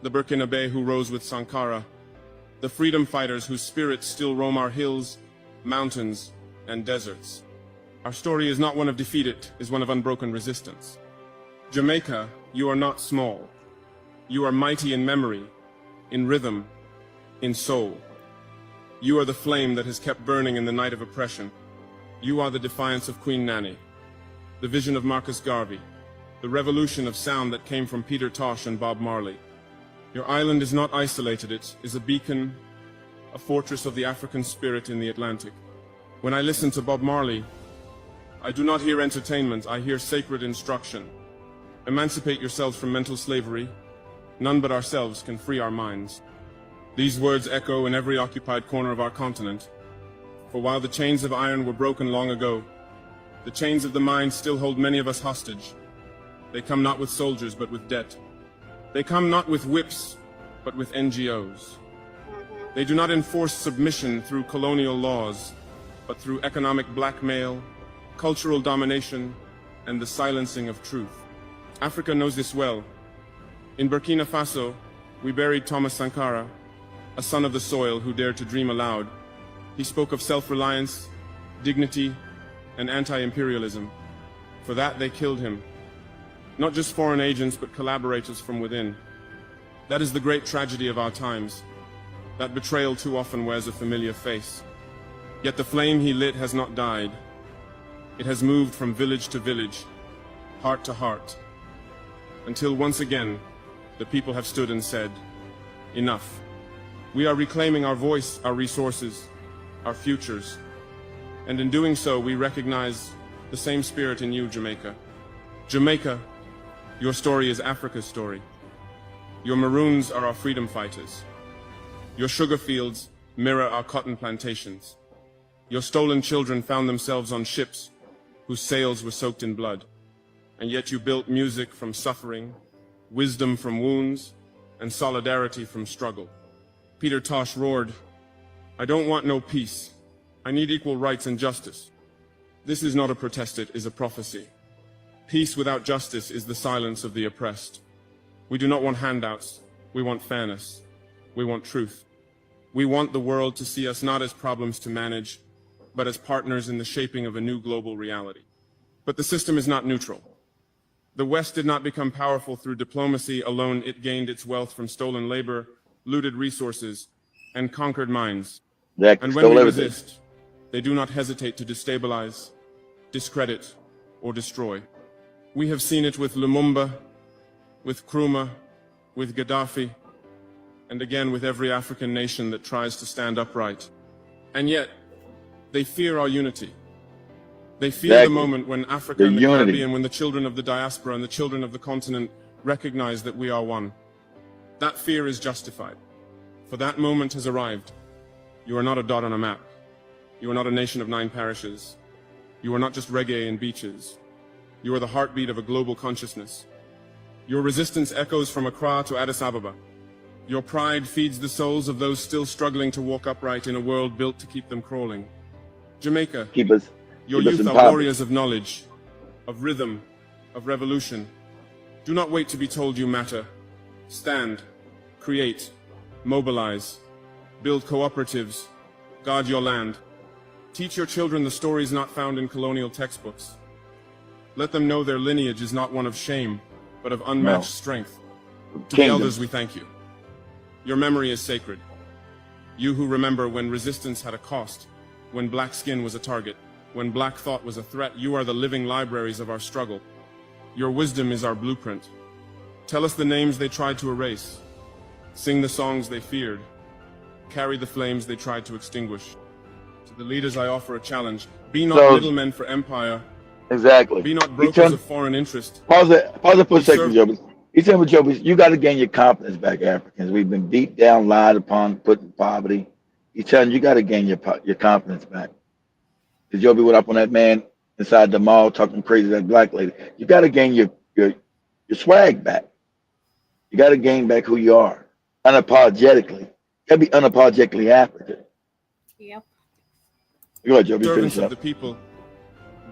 the Burkinabe who rose with Sankara, the freedom fighters whose spirits still roam our hills, mountains, and deserts. Our story is not one of defeat, it is one of unbroken resistance. Jamaica, you are not small. You are mighty in memory, in rhythm, in soul. You are the flame that has kept burning in the night of oppression. You are the defiance of Queen Nanny, the vision of Marcus Garvey, the revolution of sound that came from Peter Tosh and Bob Marley. Your island is not isolated, it is a beacon, a fortress of the African spirit in the Atlantic. When I listen to Bob Marley, I do not hear entertainment, I hear sacred instruction. Emancipate yourselves from mental slavery. None but ourselves can free our minds. These words echo in every occupied corner of our continent. For while the chains of iron were broken long ago, the chains of the mind still hold many of us hostage. They come not with soldiers, but with debt. They come not with whips, but with NGOs. They do not enforce submission through colonial laws, but through economic blackmail, cultural domination, and the silencing of truth. Africa knows this well. In Burkina Faso, we buried Thomas Sankara, a son of the soil who dared to dream aloud. He spoke of self-reliance, dignity, and anti-imperialism. For that, they killed him. Not just foreign agents, but collaborators from within. That is the great tragedy of our times. That betrayal too often wears a familiar face. Yet the flame he lit has not died. It has moved from village to village, heart to heart, until once again, the people have stood and said, enough. We are reclaiming our voice, our resources, our futures. And in doing so, we recognize the same spirit in you, Jamaica. Jamaica, your story is Africa's story. Your Maroons are our freedom fighters. Your sugar fields mirror our cotton plantations. Your stolen children found themselves on ships whose sails were soaked in blood. And yet you built music from suffering, wisdom from wounds, and solidarity from struggle. Peter Tosh roared, "I don't want no peace. I need equal rights and justice." This is not a protest, it is a prophecy. Peace without justice is the silence of the oppressed. We do not want handouts. We want fairness. We want truth. We want the world to see us not as problems to manage, but as partners in the shaping of a new global reality. But the system is not neutral. The West did not become powerful through diplomacy alone. It gained its wealth from stolen labor, looted resources, and conquered minds. And when we resist, they do not hesitate to destabilize, discredit, or destroy. We have seen it with Lumumba, with Nkrumah, with Gaddafi, and again with every African nation that tries to stand upright. And yet, they fear our unity. They fear the moment when Africa and the Caribbean, when the children of the diaspora and the children of the continent recognize that we are one. That fear is justified, for that moment has arrived. You are not a dot on a map. You are not a nation of 9 parishes. You are not just reggae and beaches. You are the heartbeat of a global consciousness. Your resistance echoes from Accra to Addis Ababa. Your pride feeds the souls of those still struggling to walk upright in a world built to keep them crawling. Jamaica, your youth are warriors of knowledge, of rhythm, of revolution. Do not wait to be told you matter. Stand, create, mobilize, build cooperatives, guard your land. Teach your children the stories not found in colonial textbooks. Let them know their lineage is not one of shame, but of unmatched strength. To the elders, we thank you. Your memory is sacred. You who remember when resistance had a cost, when black skin was a target, when black thought was a threat, you are the living libraries of our struggle. Your wisdom is our blueprint. Tell us the names they tried to erase. Sing the songs they feared. Carry the flames they tried to extinguish. To the leaders I offer a challenge. Be not middlemen for empire. Exactly. Be not brokers of foreign interest. Pause it for a second, Joby. He's saying with Joby, you got to gain your confidence back, Africans. We've been beat down, lied upon, put in poverty. He's telling you got to gain your confidence back. Because Joby went up on that man inside the mall talking crazy to that black lady. You got to gain your swag back. You got to gain back who you are, unapologetically. You got to be unapologetically African. Yep. Go ahead, Joby. Servants of the people.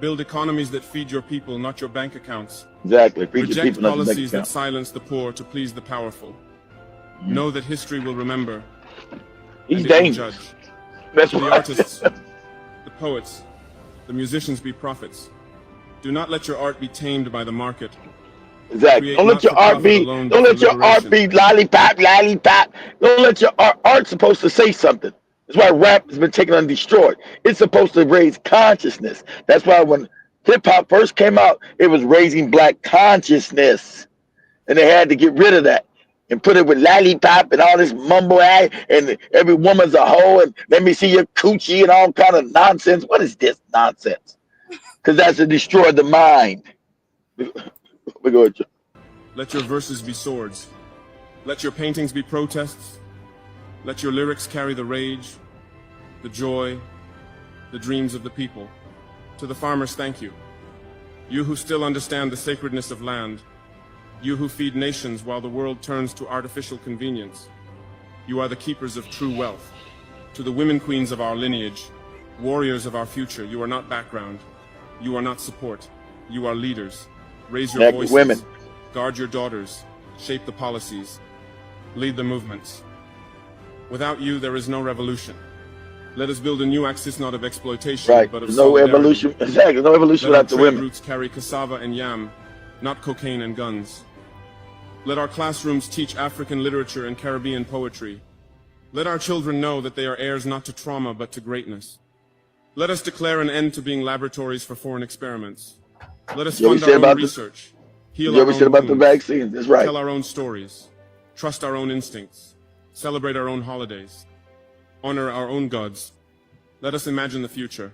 Build economies that feed your people, not your bank accounts. Exactly. Feed Reject your people, not policies that silence the poor to please the powerful. Know that history will remember. He's dangerous. That's the artists, the poets, the musicians be prophets. Do not let your art be tamed by the market. Exactly. Don't let your art be. Don't let your art be lollipop, lollipop. Don't let your art supposed to say something. That's why rap has been taken and destroyed. It's supposed to raise consciousness. That's why when hip hop first came out, it was raising black consciousness, and they had to get rid of that and put it with lollipop and all this mumble and every woman's a hoe and let me see your coochie and all kind of nonsense. What is this nonsense? Because that's to destroy the mind. We go ahead. Let your verses be swords. Let your paintings be protests. Let your lyrics carry the rage, the joy, the dreams of the people. To the farmers, thank you. You who still understand the sacredness of land. You who feed nations while the world turns to artificial convenience. You are the keepers of true wealth. To the women queens of our lineage, warriors of our future, you are not background. You are not support. You are leaders. Raise your voices. Women. Guard your daughters. Shape the policies. Lead the movements. Without you, there is no revolution. Let us build a new axis, not of exploitation, but of solidarity. No evolution. Exactly. No evolution without the women. Roots carry cassava and yam, not cocaine and guns. Let our classrooms teach African literature and Caribbean poetry. Let our children know that they are heirs not to trauma, but to greatness. Let us declare an end to being laboratories for foreign experiments. Let us fund our own research, heal our own about the vaccines. That's right. Tell our own stories, trust our own instincts, celebrate our own holidays, honor our own gods. Let us imagine the future.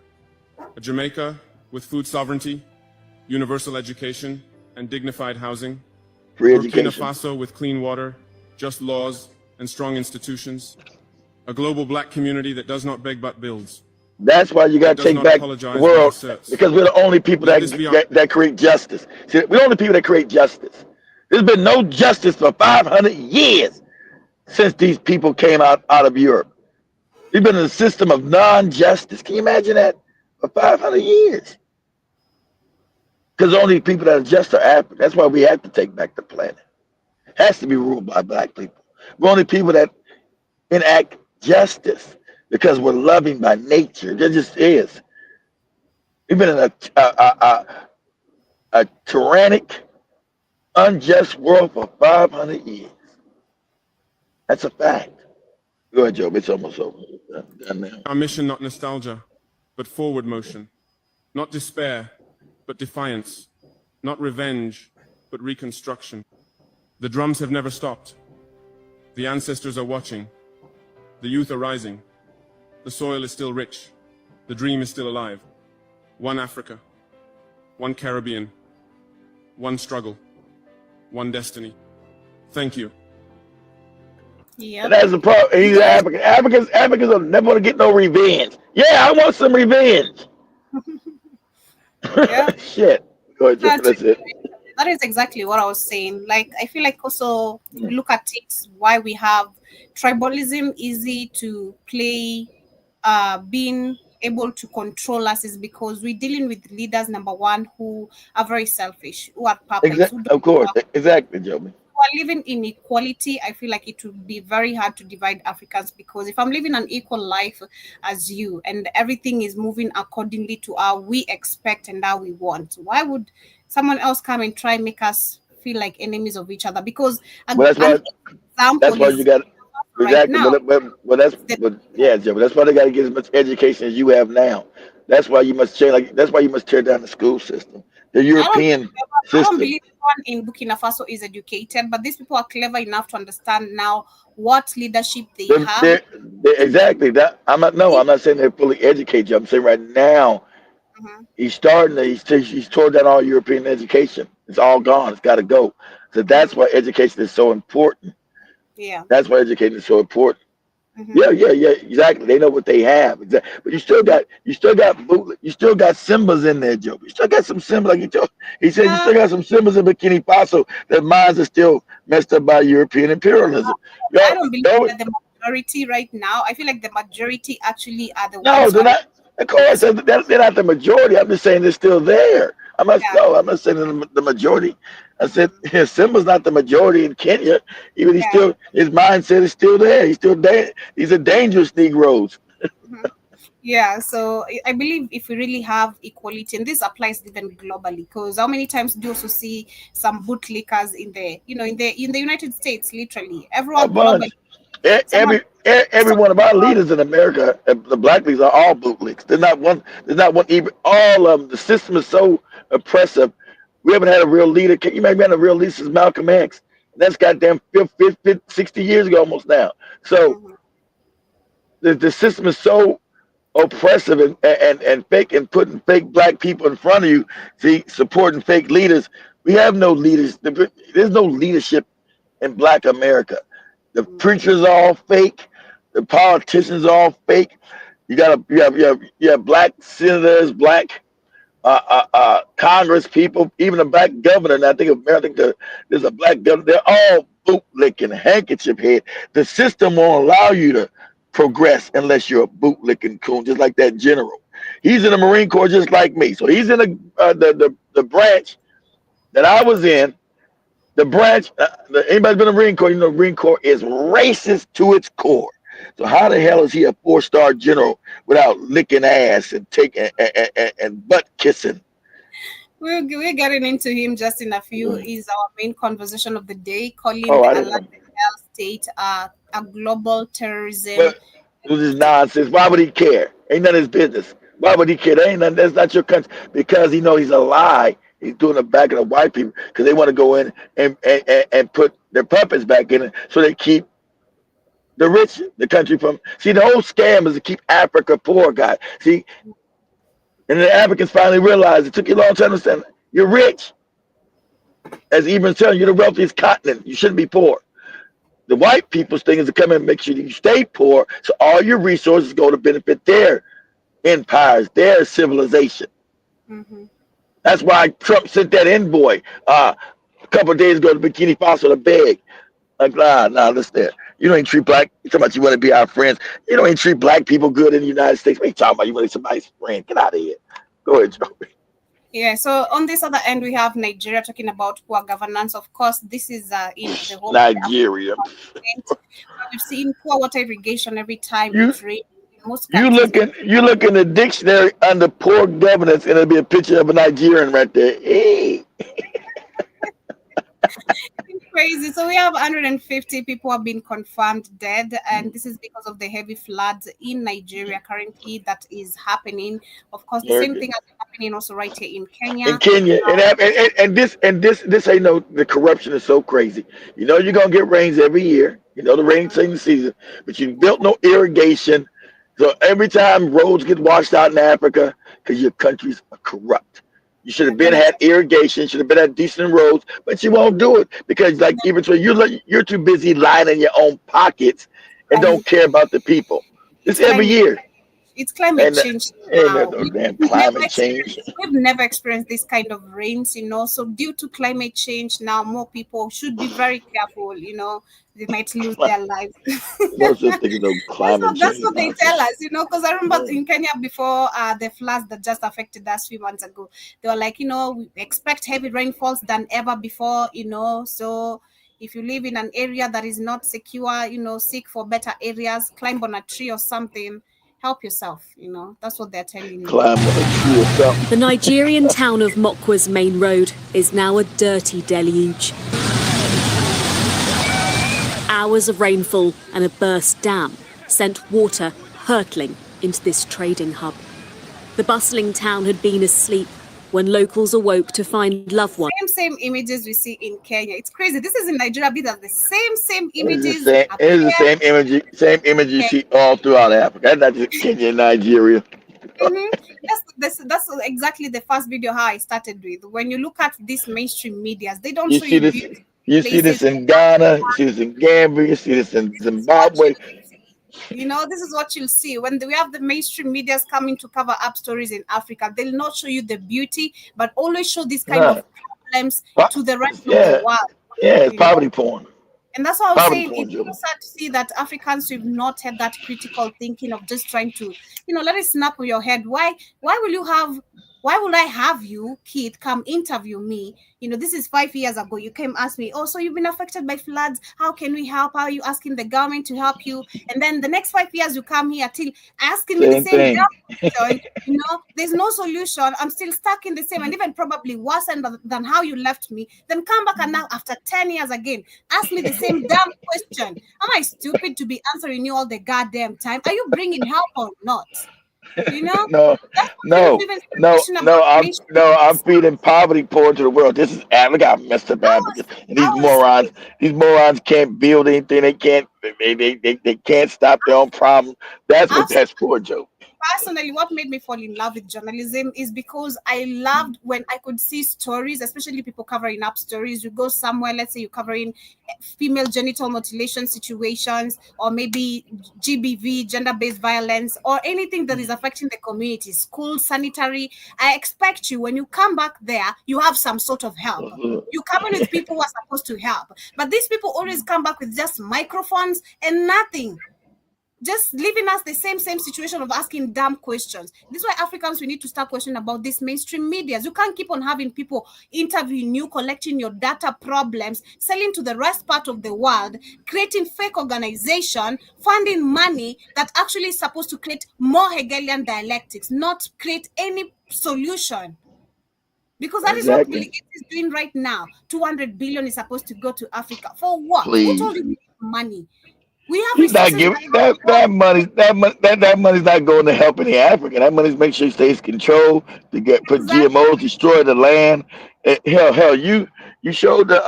A Jamaica with food sovereignty, universal education, and dignified housing. Burkina Faso with clean water, just laws, and strong institutions. A global black community that does not beg but builds. That's why you It got to does take not back the apologize but world, asserts. because we're the only people Let this be our that create justice. See, we're the only people that create justice. There's been no justice for 500 years since these people came out of Europe. We've been in a system of non-justice. Can you imagine that? For 500 years. Because the only people that are just are African. That's why we have to take back the planet. It has to be ruled by black people. We're only people that enact justice because we're loving by nature. There just is. We've been in a tyrannic, unjust world for 500 years. That's a fact. Go ahead, Job. It's almost over. Done now. Our mission, not nostalgia, but forward motion. Not despair, but defiance. Not revenge, but reconstruction. The drums have never stopped. The ancestors are watching. The youth are rising. The soil is still rich. The dream is still alive. One Africa. One Caribbean. One struggle. One destiny. Thank you. Yeah. And that's the problem. He's African. Africans are never going to get no revenge. Yeah, I want some revenge. Yeah. Shit. Go ahead, Job. That's it. That is exactly what I was saying. Like, I feel like also if you look at it, why we have tribalism easy to play, being able to control us is because we're dealing with leaders, number one, who are very selfish, who are puppets, who don't Of course. Exactly, Joby. are living in equality. I feel like it would be very hard to divide Africans, because if I'm living an equal life as you and everything is moving accordingly to how we expect and how we want, why would someone else come and try and make us feel like enemies of each other? Because Well, that's why you got right exactly. now. Yeah, Joe. That's why they got to get as much education as you have now. That's why you must change. Like that's why you must tear down the school system, the European I don't system. believe everyone in Burkina Faso is educated, but these people are clever enough to understand now what leadership they have. Exactly. That I'm not saying they're fully educated. I'm saying right now he's starting. He's tore down all European education. It's all gone. It's got to go. So that's why education is so important. Yeah. That's why education is so important. Yeah, exactly. They know what they have. Exactly. But you still got symbols in there, Joe. You still got some symbols. Like he said, you still got some symbols in Burkina Faso that minds are still messed up by European imperialism. I don't believe that the majority right now. I feel like the majority actually are the No, ones. they're not. Of course, they're not the majority. I'm just saying they're still there. I'm not saying the majority. I said Simba's not the majority in Kenya. Even his mindset is still there. He's still there. He's a dangerous Negroes. Yeah, so I believe if we really have equality, and this applies even globally, because how many times do you also see some bootlickers in the United States? Literally, everyone globally. Every one of our leaders in America, the black leaders, are all bootlicks. There's not one. Even all of them. The system is so oppressive. We haven't had a real leader. Can you imagine a real leader since Malcolm X? That's goddamn 50, 60 years ago almost now. So the system is so oppressive and fake, and putting fake black people in front of you, supporting fake leaders. We have no leaders. There's no leadership in black America. The preachers are all fake. The politicians are all fake. You have black senators, black Congress people, even a black governor. And I think there's a black governor. They're all bootlicking, handkerchief head. The system won't allow you to progress unless you're a bootlicking coon, just like that general. He's in the Marine Corps just like me. So he's in the branch that I was in. The branch, anybody been in the Marine Corps, the Marine Corps is racist to its core. So how the hell is he a 4-star general without licking ass and taking and butt kissing? We're getting into him just in a few. Is our main conversation of the day, calling the state a global terrorism. Well, this is nonsense. Why would he care? Ain't none of his business. Why would he care? That's not your country. Because he knows he's a lie. He's doing it back of the white people because they want to go in and put their puppets back in it so they keep the rich, the country from. See, the whole scam is to keep Africa poor, guys. See, and the Africans finally realized it took you a long time to understand. You're rich. As Ibram telling you, you're the wealthiest continent. You shouldn't be poor. The white people's thing is to come in and make sure that you stay poor, so all your resources go to benefit their empires, their civilization. Mm-hmm. That's why Trump sent that envoy a couple of days ago to Burkina Faso to beg. Like, nah, listen there. You don't even treat black. You talking about you want to be our friends. You don't even treat black people good in the United States. What are you talking about? You want to be somebody's friend? Get out of here. Go ahead, Joe. Yeah, so on this other end, we have Nigeria talking about poor governance. Of course, this is in the whole Nigeria. we've seen poor water irrigation every time You it rains in most you countries. look in the dictionary under poor governance, and it'll be a picture of a Nigerian right there. Hey. Crazy. So we have 150 people have been confirmed dead, and this is because of the heavy floods in Nigeria currently that is happening. Of course, the same thing is happening also right here in Kenya. In Kenya, and this ain't no, the corruption is so crazy. You know you're gonna get rains every year. You know the rainy season, but you built no irrigation. So every time roads get washed out in Africa, because your countries are corrupt. You should have been had irrigation, should have been had decent roads, but you won't do it because, like, even so, you're too busy lining your own pockets and don't care about the people. It's every year. It's climate change. Ain't no damn climate change. We've never experienced this kind of rains, you know. So due to climate change, now more people should be very careful. You know, they might lose their lives. No such thing as no climate That's change. what they tell us, you know. Because I remember in Kenya before the floods that just affected us a few months ago, they were like, you know, we expect heavy rainfalls than ever before, you know. So if you live in an area that is not secure, you know, seek for better areas, climb on a tree or something. Help yourself, you know. That's what they're telling you. Climb on a tree or something. The Nigerian town of Mokwa's main road is now a dirty deluge. Hours of rainfall and a burst dam sent water hurtling into this trading hub. The bustling town had been asleep when locals awoke to find loved ones. Same images we see in Kenya. It's crazy. This is in Nigeria, but the same images. It's the same image you see all throughout Africa. That's not just Kenya and Nigeria. That's exactly the first video how I started with. When you look at these mainstream medias, they don't show you this. You see this in Ghana, you see this in Gambia, you see this in Zimbabwe. You know, this is what you'll see when we have the mainstream medias coming to cover up stories in Africa. They'll not show you the beauty, but always show these kind of problems to the rest of the world. Yeah, it's poverty porn. And that's what I was saying. It's so sad to see that Africans have not had that critical thinking of just trying to, you know, let it snap on your head. Why will I have you, Keith, come interview me? You know, this is 5 years ago. You came ask me, oh, so you've been affected by floods. How can we help? How are you asking the government to help you? And then the next 5 years you come here till asking me the same question. You know, there's no solution. I'm still stuck in the same and even probably worse than how you left me. Then come back and now after 10 years again, ask me the same damn question. Am I stupid to be answering you all the goddamn time? Are you bringing help or not? You know? I'm feeding poverty porn to the world. This is Africa. I messed up Africa. And these morons can't build anything. They can't stop their own problem. That's what that's for, Joe. Personally, what made me fall in love with journalism is because I loved when I could see stories, especially people covering up stories. You go somewhere, let's say you're covering female genital mutilation situations, or maybe GBV, gender-based violence, or anything that is affecting the community, school, sanitary. I expect you, when you come back there, you have some sort of help. You come in with people who are supposed to help. But these people always come back with just microphones and nothing. Just leaving us the same situation of asking dumb questions. This is why Africans, we need to start questioning about these mainstream medias. You can't keep on having people interviewing you, collecting your data problems, selling to the rest part of the world, creating fake organization, funding money that actually is supposed to create more Hegelian dialectics, not create any solution. Because that is what Bill Gates is doing right now. 200 billion is supposed to go to Africa. For what? Please. Who told him money? We have He's not giving that money's not going to help any African. That money's make sure he stays control to put GMOs, destroy the land. Hell, you showed the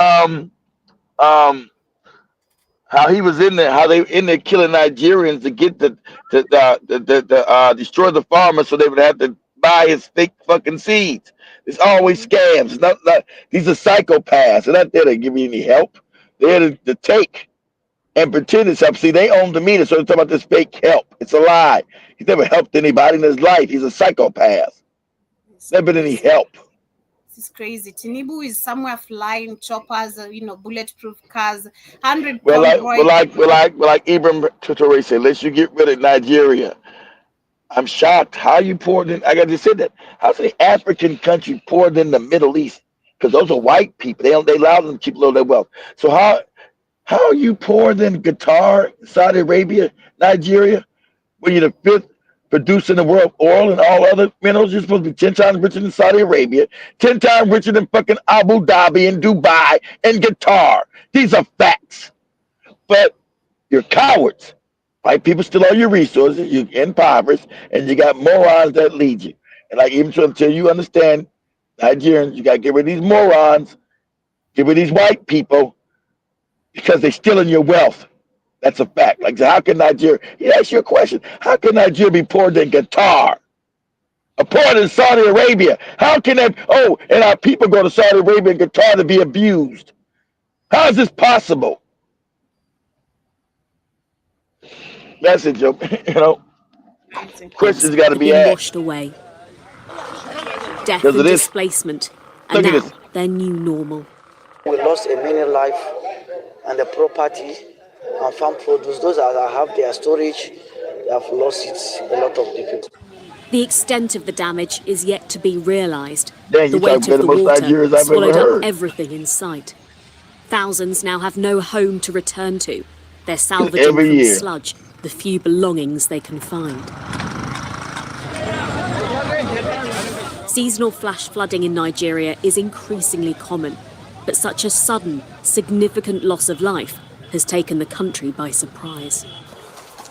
how he was in there, how they in there killing Nigerians to get the destroy the farmers so they would have to buy his fake fucking seeds. It's always scams. It's not these are psychopaths. They're not there to give you any help. They're there to take. and pretend it's help. See, they own the media, so they're talking about this fake help. It's a lie. He's never helped anybody in his life. He's a psychopath. Never been any help. This is crazy. Tinubu is somewhere flying choppers, bulletproof cars, 100 Well, convoys. like Ibrahim Traore said, unless you get rid of Nigeria, I'm shocked. How you poured in? I got to say that. How's the African country poured in the Middle East? Because those are white people. They allow them to keep low their wealth. So how are you pouring in Qatar, Saudi Arabia, Nigeria, where you're the fifth producer in the world, oil and all other minerals? You're supposed to be 10 times richer than Saudi Arabia, 10 times richer than fucking Abu Dhabi and Dubai and Qatar. These are facts. But you're cowards. White people steal all your resources, you're impoverished, and you got morons that lead you. And like even until you understand Nigerians, you got to get rid of these morons, get rid of these white people, because they're stealing your wealth. That's a fact. Like, how can Nigeria, he asked you a question, how can Nigeria be poorer than Qatar? Or poorer than Saudi Arabia? How can that, and our people go to Saudi Arabia and Qatar to be abused? How is this possible? Message, questions got to be asked. Washed away. Death and displacement, and now their new normal. We lost a many life and the property and farm produce. Those that have their storage, they have lost it. A lot of the people. The extent of the damage is yet to be realised. The weight of the water swallowed up everything in sight. Thousands now have no home to return to. They're salvaging from sludge the few belongings they can find. Seasonal flash flooding in Nigeria is increasingly common, but such a sudden, significant loss of life has taken the country by surprise.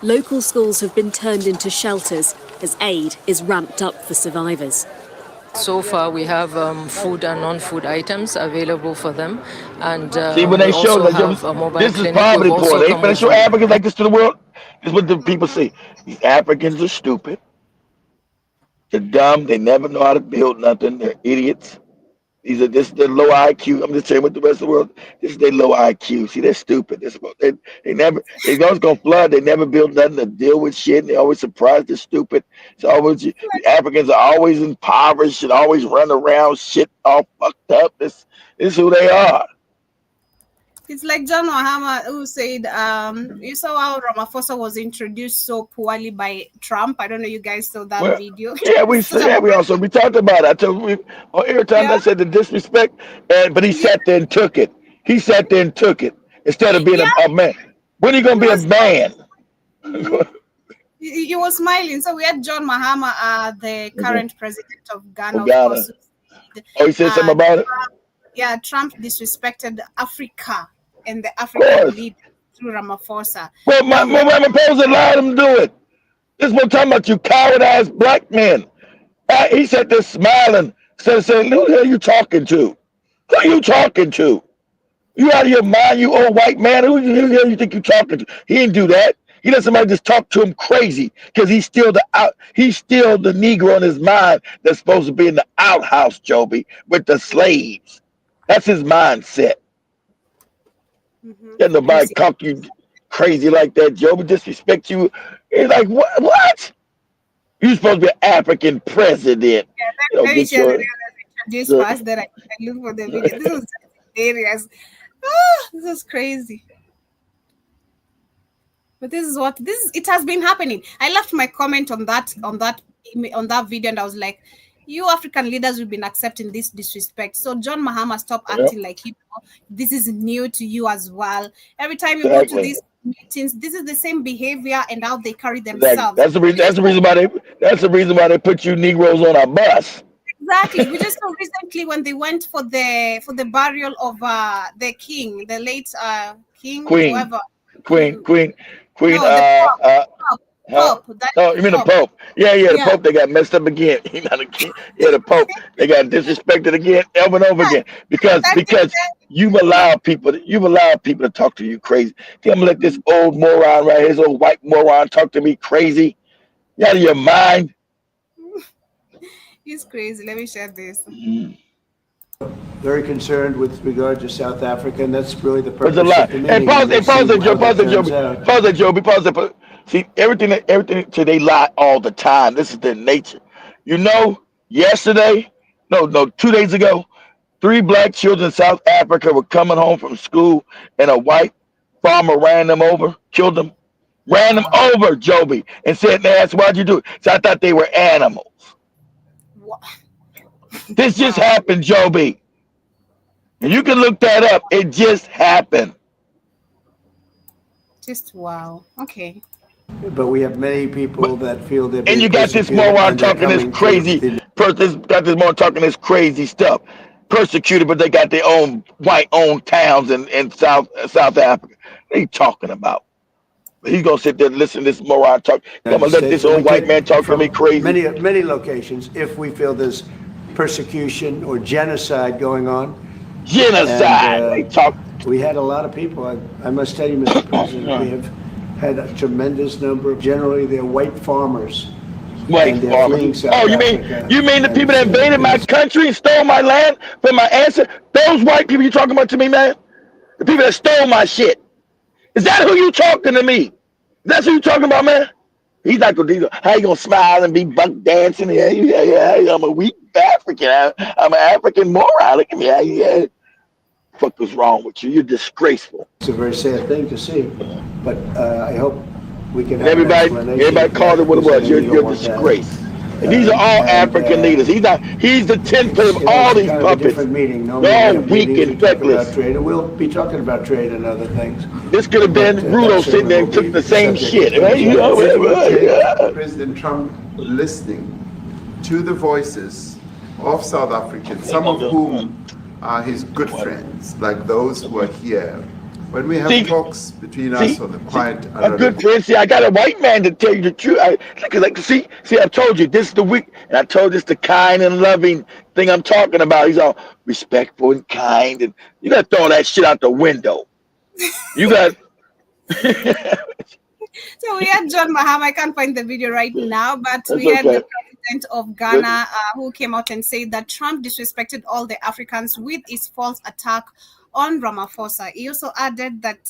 Local schools have been turned into shelters as aid is ramped up for survivors. So far, we have food and non-food items available for them, and see, when they show that this is poverty poor, they finna show Africans like this to the world. This is what the people say. These Africans are stupid. They're dumb. They never know how to build nothing. They're idiots. This is their low IQ. I'm just saying with the rest of the world. This is their low IQ. See, they're stupid. They always gonna flood. They never build nothing to deal with shit. And they always surprised. They're stupid. It's always the Africans are always impoverished and always run around shit all fucked up. This is who they are. It's like John Mahama who said, you saw how Ramaphosa was introduced so poorly by Trump. I don't know, you guys saw that video. Yeah, we talked about it. I told you every time I said the disrespect, but he sat there and took it. He sat there and took it instead of being a man. When are you gonna be a man? He was smiling. So we had John Mahama, the current president of Ghana. He said something about it. Yeah, Trump disrespected Africa and the African leader through Ramaphosa. Well, Ramaphosa allowed him to do it. This is what I'm talking about, you coward-ass black men. He sat there smiling, saying, who the hell are you talking to? Who are you talking to? You out of your mind, you old white man? Who the hell you think you're talking to? He didn't do that. He let somebody just talk to him crazy because he's still the Negro in his mind that's supposed to be in the outhouse, Joby, with the slaves. That's his mindset. Let nobody talk you crazy like that, Joby. Disrespect you. He's like, what? You're supposed to be an African president. Yeah, let me share this fast that I look for the video. This was hilarious. This is crazy. But it has been happening. I left my comment on that video, and I was like, you African leaders have been accepting this disrespect. So John Mahama, stop acting like this is new to you as well. Every time you go to these meetings, this is the same behavior and how they carry themselves. That's the reason why they put you Negroes on a bus. Exactly. We just saw recently when they went for the burial of the king, the late king, Queen. Pope. Oh, you mean the Pope? Yeah, the Pope. They got messed up again. He's not a king. Yeah, the Pope. They got disrespected again, over and over again, because you've allowed people to talk to you crazy. I'm gonna let this old moron right here, this old white moron, talk to me crazy. You out of your mind? He's crazy. Let me share this. very concerned with regard to South Africa, and that's really the There's purpose a lot. of the meeting. And pause it, Joby. Pause it. See, everything today lie all the time. This is their nature. You know, yesterday, no, 2 days ago, 3 black children in South Africa were coming home from school, and a white farmer ran them over, killed them, ran them over, Joby, and said, they asked, why'd you do it? So I thought they were animals. This just happened, Joby. And you can look that up. It just happened. Just wow. Okay. But we have many people that feel they're being And you got this moron talking this crazy person, got this moron talking this crazy stuff. Persecuted, but they got their own white-owned towns in South Africa. What are you talking about? He's gonna sit there and listen to this moron talk. I'm gonna let this old white man talk to me crazy. Many locations, if we feel there's persecution or genocide going on. Genocide. We had a lot of people. I must tell you, Mr. President, we have had a tremendous number. Generally, they're white farmers. White farmers. Oh, you mean the people that invaded my country and stole my land from my ancestors? Those white people you talking about to me, man? The people that stole my shit. Is that who you talking to me? That's who you talking about, man? He's not gonna. How you gonna smile and be buck dancing? Yeah. I'm a weak African. I'm an African moron. Look at me. Yeah. Fuck was wrong with you? You're disgraceful. It's a very sad thing to see, but I hope we can. And everybody called it what it was. You're a disgrace. And these are all African leaders. He's the 10th of all these puppets. They're all weak and feckless. We'll be talking about trade and other things. This could have been Rudo sitting there and took the same shit. Right? President Trump listening to the voices of South Africans, some of whom are his good friends, like those who are here. When we have talks between us on the quiet, a good friend. See, I got a white man to tell you the truth. See, I told you this is the weak, and I told this the kind and loving thing I'm talking about. He's all respectful and kind, and you got to throw that shit out the window. You got. So we had John Mahama. I can't find the video right now, but we had the president of Ghana who came out and said that Trump disrespected all the Africans with his false attack on Ramaphosa. He also added that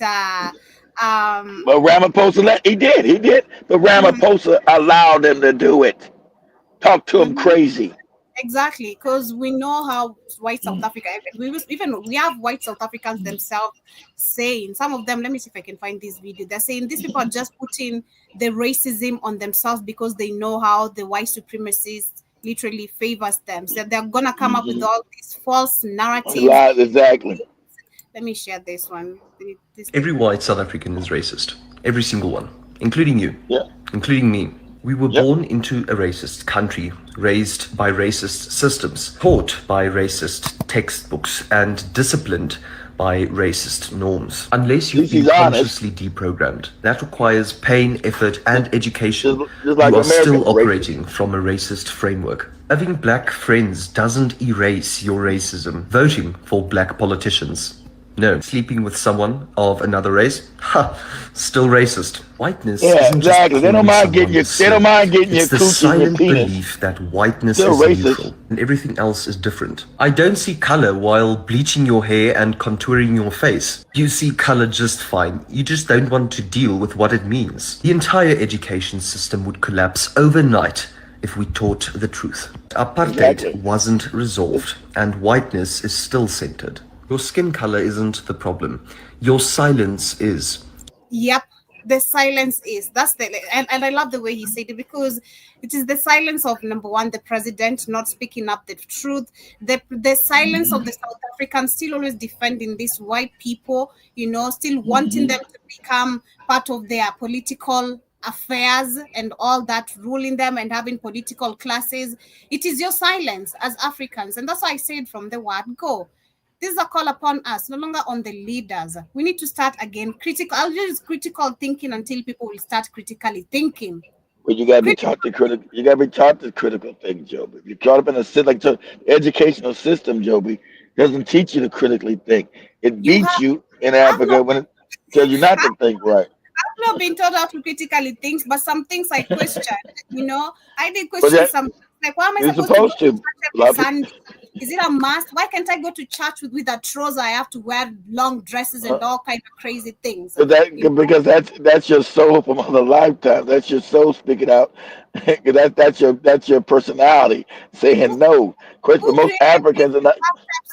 but Ramaphosa, he did. But Ramaphosa allowed him to do it. Talk to him crazy. Exactly, because we know how white South Africa, we have white South Africans themselves saying, some of them, let me see if I can find this video, they're saying these people are just putting the racism on themselves because they know how the white supremacists literally favors them. So they're gonna come up with all these false narratives. Exactly. Let me share this one. Every white South African is racist. Every single one, including you, including me. We were born into a racist country, raised by racist systems, taught by racist textbooks, and disciplined by racist norms. Unless you've been consciously deprogrammed, that requires pain, effort, and education. You are still operating from a racist framework. Having black friends doesn't erase your racism. Voting for black politicians, no. Sleeping with someone of another race, still racist. Whiteness isn't exactly. They don't mind getting your it's the silent belief that whiteness is neutral and everything else is different. I don't see color while bleaching your hair and contouring your face. You see color just fine. You just don't want to deal with what it means. The entire education system would collapse overnight if we taught the truth. Apartheid wasn't resolved and whiteness is still centered. Your skin color isn't the problem. Your silence is. Yep, the silence is. That's and I love the way he said it, because it is the silence of, number one, the president not speaking up the truth, the silence of the South Africans still always defending these white people, still wanting them to become part of their political affairs and all that, ruling them and having political classes. It is your silence as Africans, and that's why I said from the word go. This is a call upon us, no longer on the leaders. We need to start again critical. I'll use critical thinking until people will start critically thinking. Well, you gotta be taught the critical. You gotta be taught the critical thing, Joby. If you're caught up in the educational system, Joby, doesn't teach you to critically think. It beats you in Africa when it tells you not to think right. I've not been taught how to critically think, but some things I question. I did question some. Like, why am I supposed to? Is it a must? Why can't I go to church with a trouser? I have to wear long dresses and all kind of crazy things. Because that's your soul from other lifetimes. That's your soul speaking out. that's your personality saying no. Question for Who most created this Africans are not.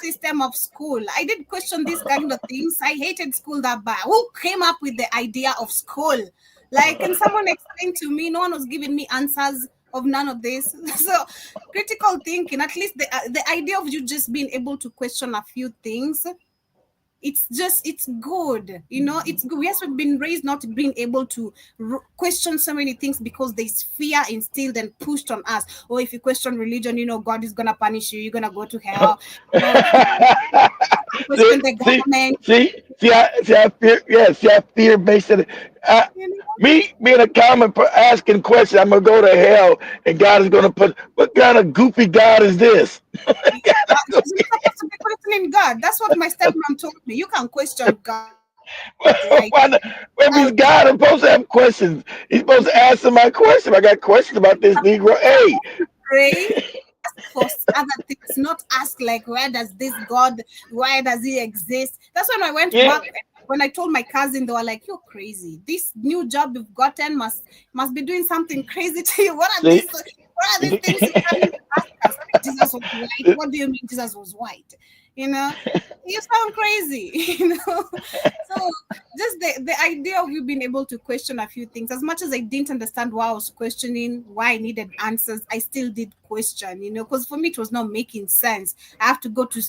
system of school? I did question these kind of things. I hated school that bad. Who came up with the idea of school? Like, can someone explain to me? No one was giving me answers of none of this. So critical thinking, at least the idea of you just being able to question a few things, it's good, it's good. Yes, we've been raised not being able to question so many things because there's fear instilled and pushed on us. Or if you question religion, God is gonna punish you, you're gonna go to hell. Question the government. I fear based it. Me being a common asking question, I'm gonna go to hell, and God is gonna put. What kind of goofy God is this? You're supposed to be questioning God. That's what my stepmom told me. You can question God. Like, when he's God, I'm supposed to have questions. He's supposed to answer my question. I got questions about this Negro. Hey, pray. For other things, not ask like, where does this God, why does he exist? That's when I went back. When I told my cousin, they were like, "You're crazy. This new job you've gotten must be doing something crazy to you. What are these things you can't even ask us? Jesus was white. What do you mean Jesus was white? You sound crazy." So just the idea of you being able to question a few things, as much as I didn't understand why I was questioning, why I needed answers, I still did question, because for me it was not making sense. I have to go to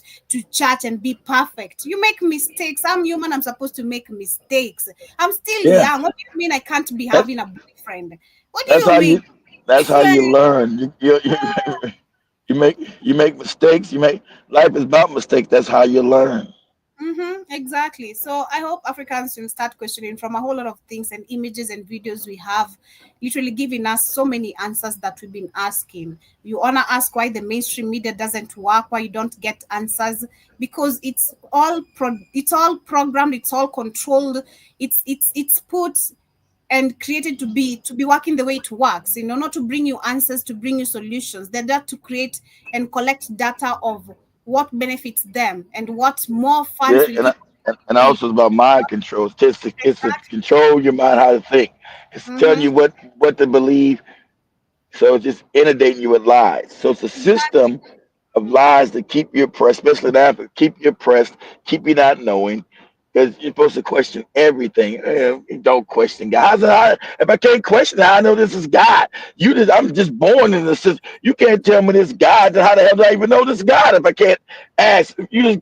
church and be perfect. You make mistakes. I'm human. I'm supposed to make mistakes. I'm still young. What do you mean I can't be having a boyfriend? What do you mean? That's how you learn. You make mistakes. Life is about mistakes. That's how you learn. Exactly. So I hope Africans will start questioning from a whole lot of things and images and videos we have, literally giving us so many answers that we've been asking. You wanna ask why the mainstream media doesn't work, why you don't get answers, because it's all programmed, it's all controlled, it's put and created to be working the way it works, not to bring you answers, to bring you solutions. They're there to create and collect data of what benefits them and what more funds will and also it's about mind control. It's to control your mind, how to think. It's telling you what to believe. So it's just inundating you with lies. So it's a system of lies to keep you oppressed, especially in Africa, keep you oppressed, keep you not knowing, because you're supposed to question everything. Don't question God. If I can't question it, how I know this is God? I'm just born in the system. You can't tell me this God. Then how the hell do I even know this God if I can't ask?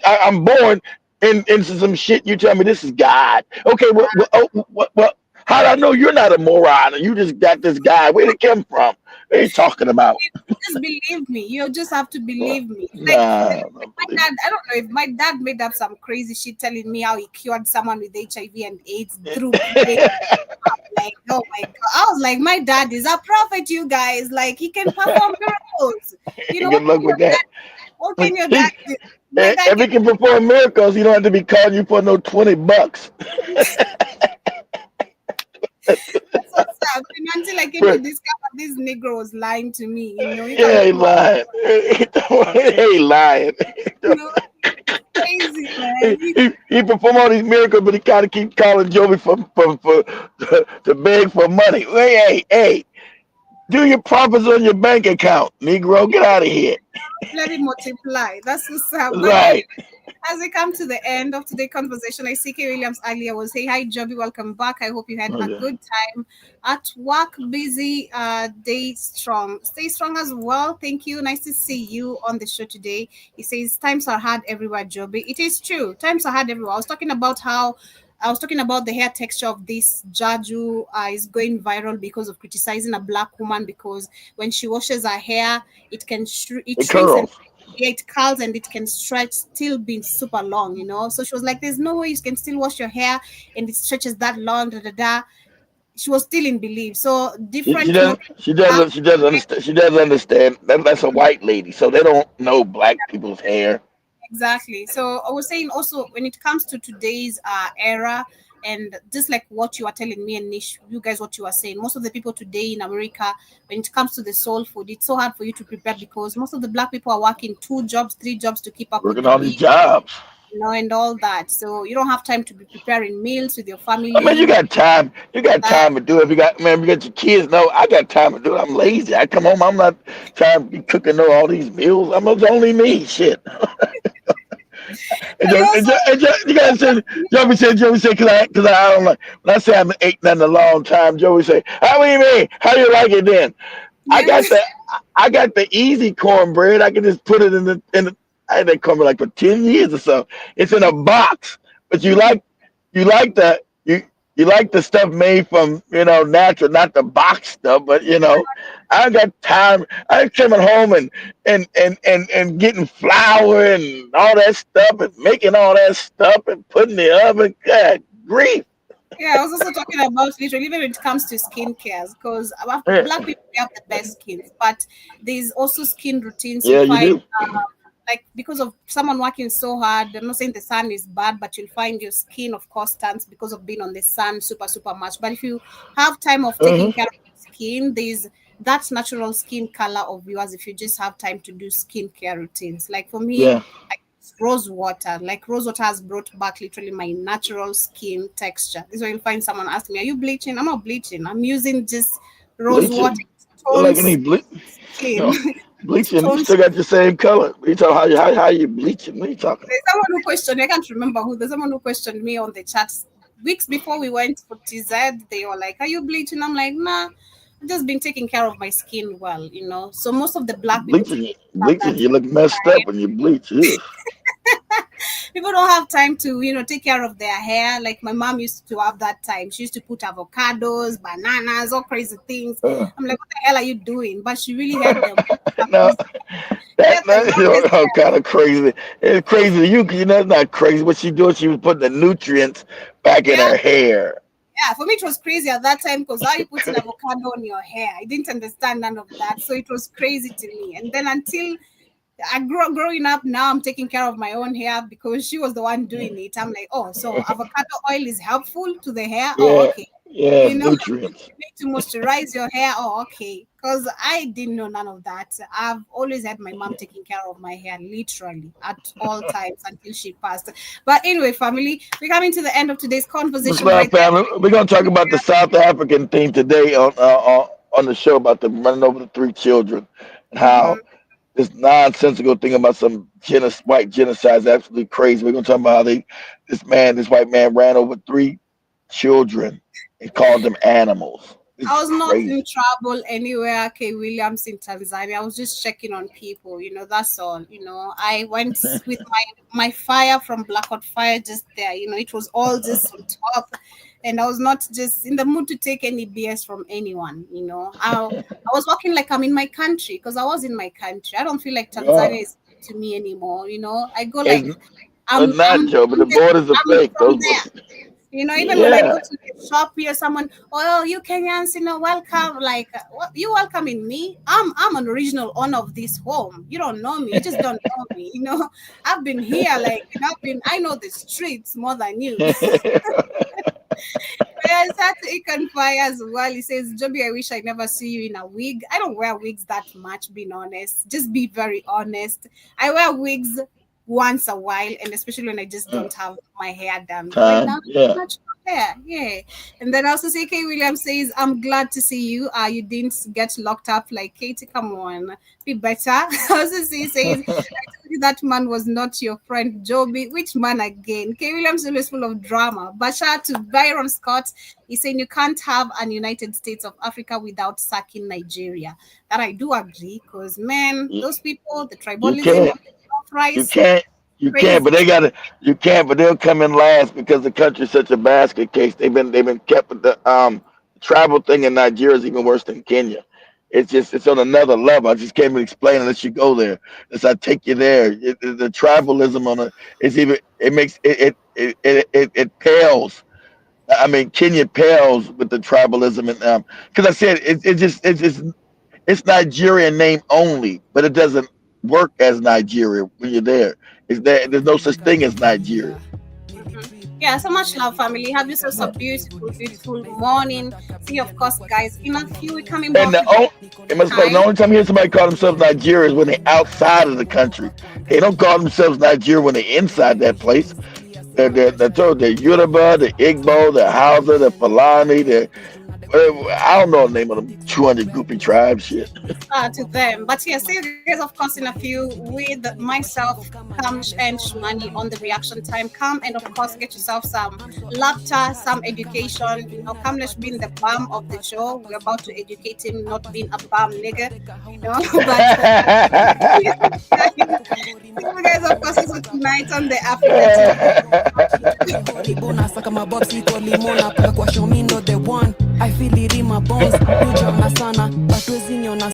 I'm born into some shit. You tell me this is God. Okay, what? How do I know you're not a moron? You just got this guy. Where'd it come from? What are you talking about? Just believe me. You just have to believe me. Like, my dad, I don't know if my dad made up some crazy shit telling me how he cured someone with HIV and AIDS through prayer. Like, oh my God. I was like, my dad is a prophet, you guys. Like, he can perform miracles. Good luck with that. What can your dad do? If he can perform miracles, you don't have to be calling you for no $20. That's what's up. Until I came to discover this Negro was lying to me. Yeah, he lying. He lying. Crazy, man. He perform all these miracles, but he kind of keep calling Joby to beg for money. Hey, do your profits on your bank account, Negro. Get out of here. Let it multiply. That's what's up. Right. As we come to the end of today's conversation, I see K. Williams earlier will say, "Hi, Joby, welcome back. I hope you had a good time at work. Busy, day strong. Stay strong as well. Thank you. Nice to see you on the show today." He says, "Times are hard everywhere, Joby." It is true. Times are hard everywhere. I was talking about the hair texture of this judge who is going viral because of criticizing a black woman, because when she washes her hair, it shrinks and it curls and it can stretch, still being super long, So she was like, "There's no way you can still wash your hair and it stretches that long." She was still in belief. So different. She doesn't understand. That's a white lady, so they don't know black people's hair. Exactly. So I was saying also, when it comes to today's era, And just like what you are telling me and Nish, you guys, what you are saying, most of the people today in America, when it comes to the soul food, it's so hard for you to prepare because most of the black people are working 2 jobs, 3 jobs to keep up with Working the all these bills, jobs. and all that. So you don't have time to be preparing meals with your I mean, you family. got time. You got time to do it. If you got man, if you got your kids. No, I got time to do it. I'm lazy. I come home. I'm not trying to be cooking all these meals. It's only me. Shit. You guys said Joey said because I don't like when I say I haven't ate nothing in a long time. Joey say, "How do you mean? How you like it then?" I got the easy cornbread. I can just put it in the. I had that cornbread like for 10 years or so. It's in a box, but you like you like the stuff made from natural, not the box stuff. But I got time. I coming home and getting flour and all that stuff and making all that stuff and putting in the oven. God grief. Yeah, I was also talking about literally even when it comes to skincare, because black people have the best skins, but there's also skin routines you Yeah, you find. do. Like because of someone working so hard, I'm not saying the sun is bad, but you'll find your skin, of course, stands because of being on the sun super much. But if you have time of taking care of your skin, there's that natural skin color of yours. If you just have time to do skincare routines, like for me, Yeah. rose water. Like rose water has brought back literally my natural skin texture. This is why you'll find someone asking me, "Are you bleaching?" I'm not bleaching. I'm using just rose water. Bleaching. Look like any Skin. no, bleaching. You Tones. still got the same color. What you talking how you bleaching? What you talking? There's someone who questioned. I can't remember who. There's someone who questioned me on the chat weeks before we went for TZ. They were like, "Are you bleaching?" I'm like, "Nah, I've just been taking care of my skin well. So most of the black people today have Bleaching. that You look messed up when you bleach. Ugh. people don't have time to take care of their hair. Like my mom used to have that time. She used to put avocados, bananas, all crazy things. I'm like, what the hell are you doing? But she really had them. No, that's kind of crazy. It's crazy to you because that's not crazy. What she doing? She was putting the nutrients back in her hair. Yeah, for me it was crazy at that time because how you putting avocado on your hair? I didn't understand none of that. So it was crazy to me. And then until growing up now, I'm taking care of my own hair because she was the one doing it. I'm like, oh, so avocado oil is helpful to the hair? Oh, Yeah, okay. yeah, nutrients. You need to moisturize your hair. Oh, okay. Because I didn't know none of that. I've always had my mom taking care of my hair literally at all times until she passed. But anyway, family, we're coming to the end of today's conversation. Right, family. We're gonna talk about the South African thing today on the show about them running over the 3 children and how this nonsensical thing about some white genocide is absolutely crazy. We're gonna talk about how this white man ran over 3 children and called them animals. It's I was not crazy. in trouble anywhere, K. Williams in Tanzania. I was just checking on people, that's all. I went with my fire from Blackout Fire just there. It was all just on top. And I was not just in the mood to take any BS from anyone. I was walking like I'm in my country because I was in my country. I don't feel like Tanzania is to me anymore. I go like I'm not, Joe, but the borders are fake. from there. Even when I go to the shop here, someone, oh, you Kenyans, welcome. Like, what, you welcoming me? I'm an original owner of this home. You don't know me. You just don't know me. I've been here, like, I know the streets more than you. Yes, that's Econ Fire as well. He says, Joby, I wish I never see you in a wig. I don't wear wigs that much, being honest. Just be very honest. I wear wigs once a while, and especially when I just don't have my hair done. But right now, natural hair, yeah. And then also say, K. Williams says, I'm glad to see you. You didn't get locked up like Katie. Come on, be better. Also says, I told you that man was not your friend, Joby. Which man again? K. Williams is always full of drama. But shout out to Byron Scott. He's saying you can't have an United States of Africa without sacking Nigeria. That I do agree, because man, those people, the tribalism. You can't, but you can't, but they'll come in last because the country's such a basket case. They've been kept with the travel thing in Nigeria is even worse than Kenya. It's on another level. I just can't even explain unless you go there. Unless I take you there. The tribalism it pales. I mean, Kenya pales with the tribalism and because I said it's Nigerian name only, but it doesn't work as Nigeria when you're there. There's no such thing as Nigeria. Yeah, so much love, family. Have yourselves a beautiful, beautiful morning. See, of course, guys, in a few we're coming back. And the only time you hear somebody call themselves Nigeria is when they're outside of the country. They don't call themselves Nigeria when they're inside that place. The Yoruba, the Igbo, the Hausa, the Fulani, I don't know the name of them 200 goopy tribes shit. To them. But yeah, see you guys, of course, in a few with myself, Kamsh and Shmani on the reaction time. Come and, of course, get yourself some laughter, some education. You know, Kamlesh being the bum of the show. We're about to educate him not being a bum nigga. You know, but you guys, of course, also tonight on the Africa. I feel it in my bones.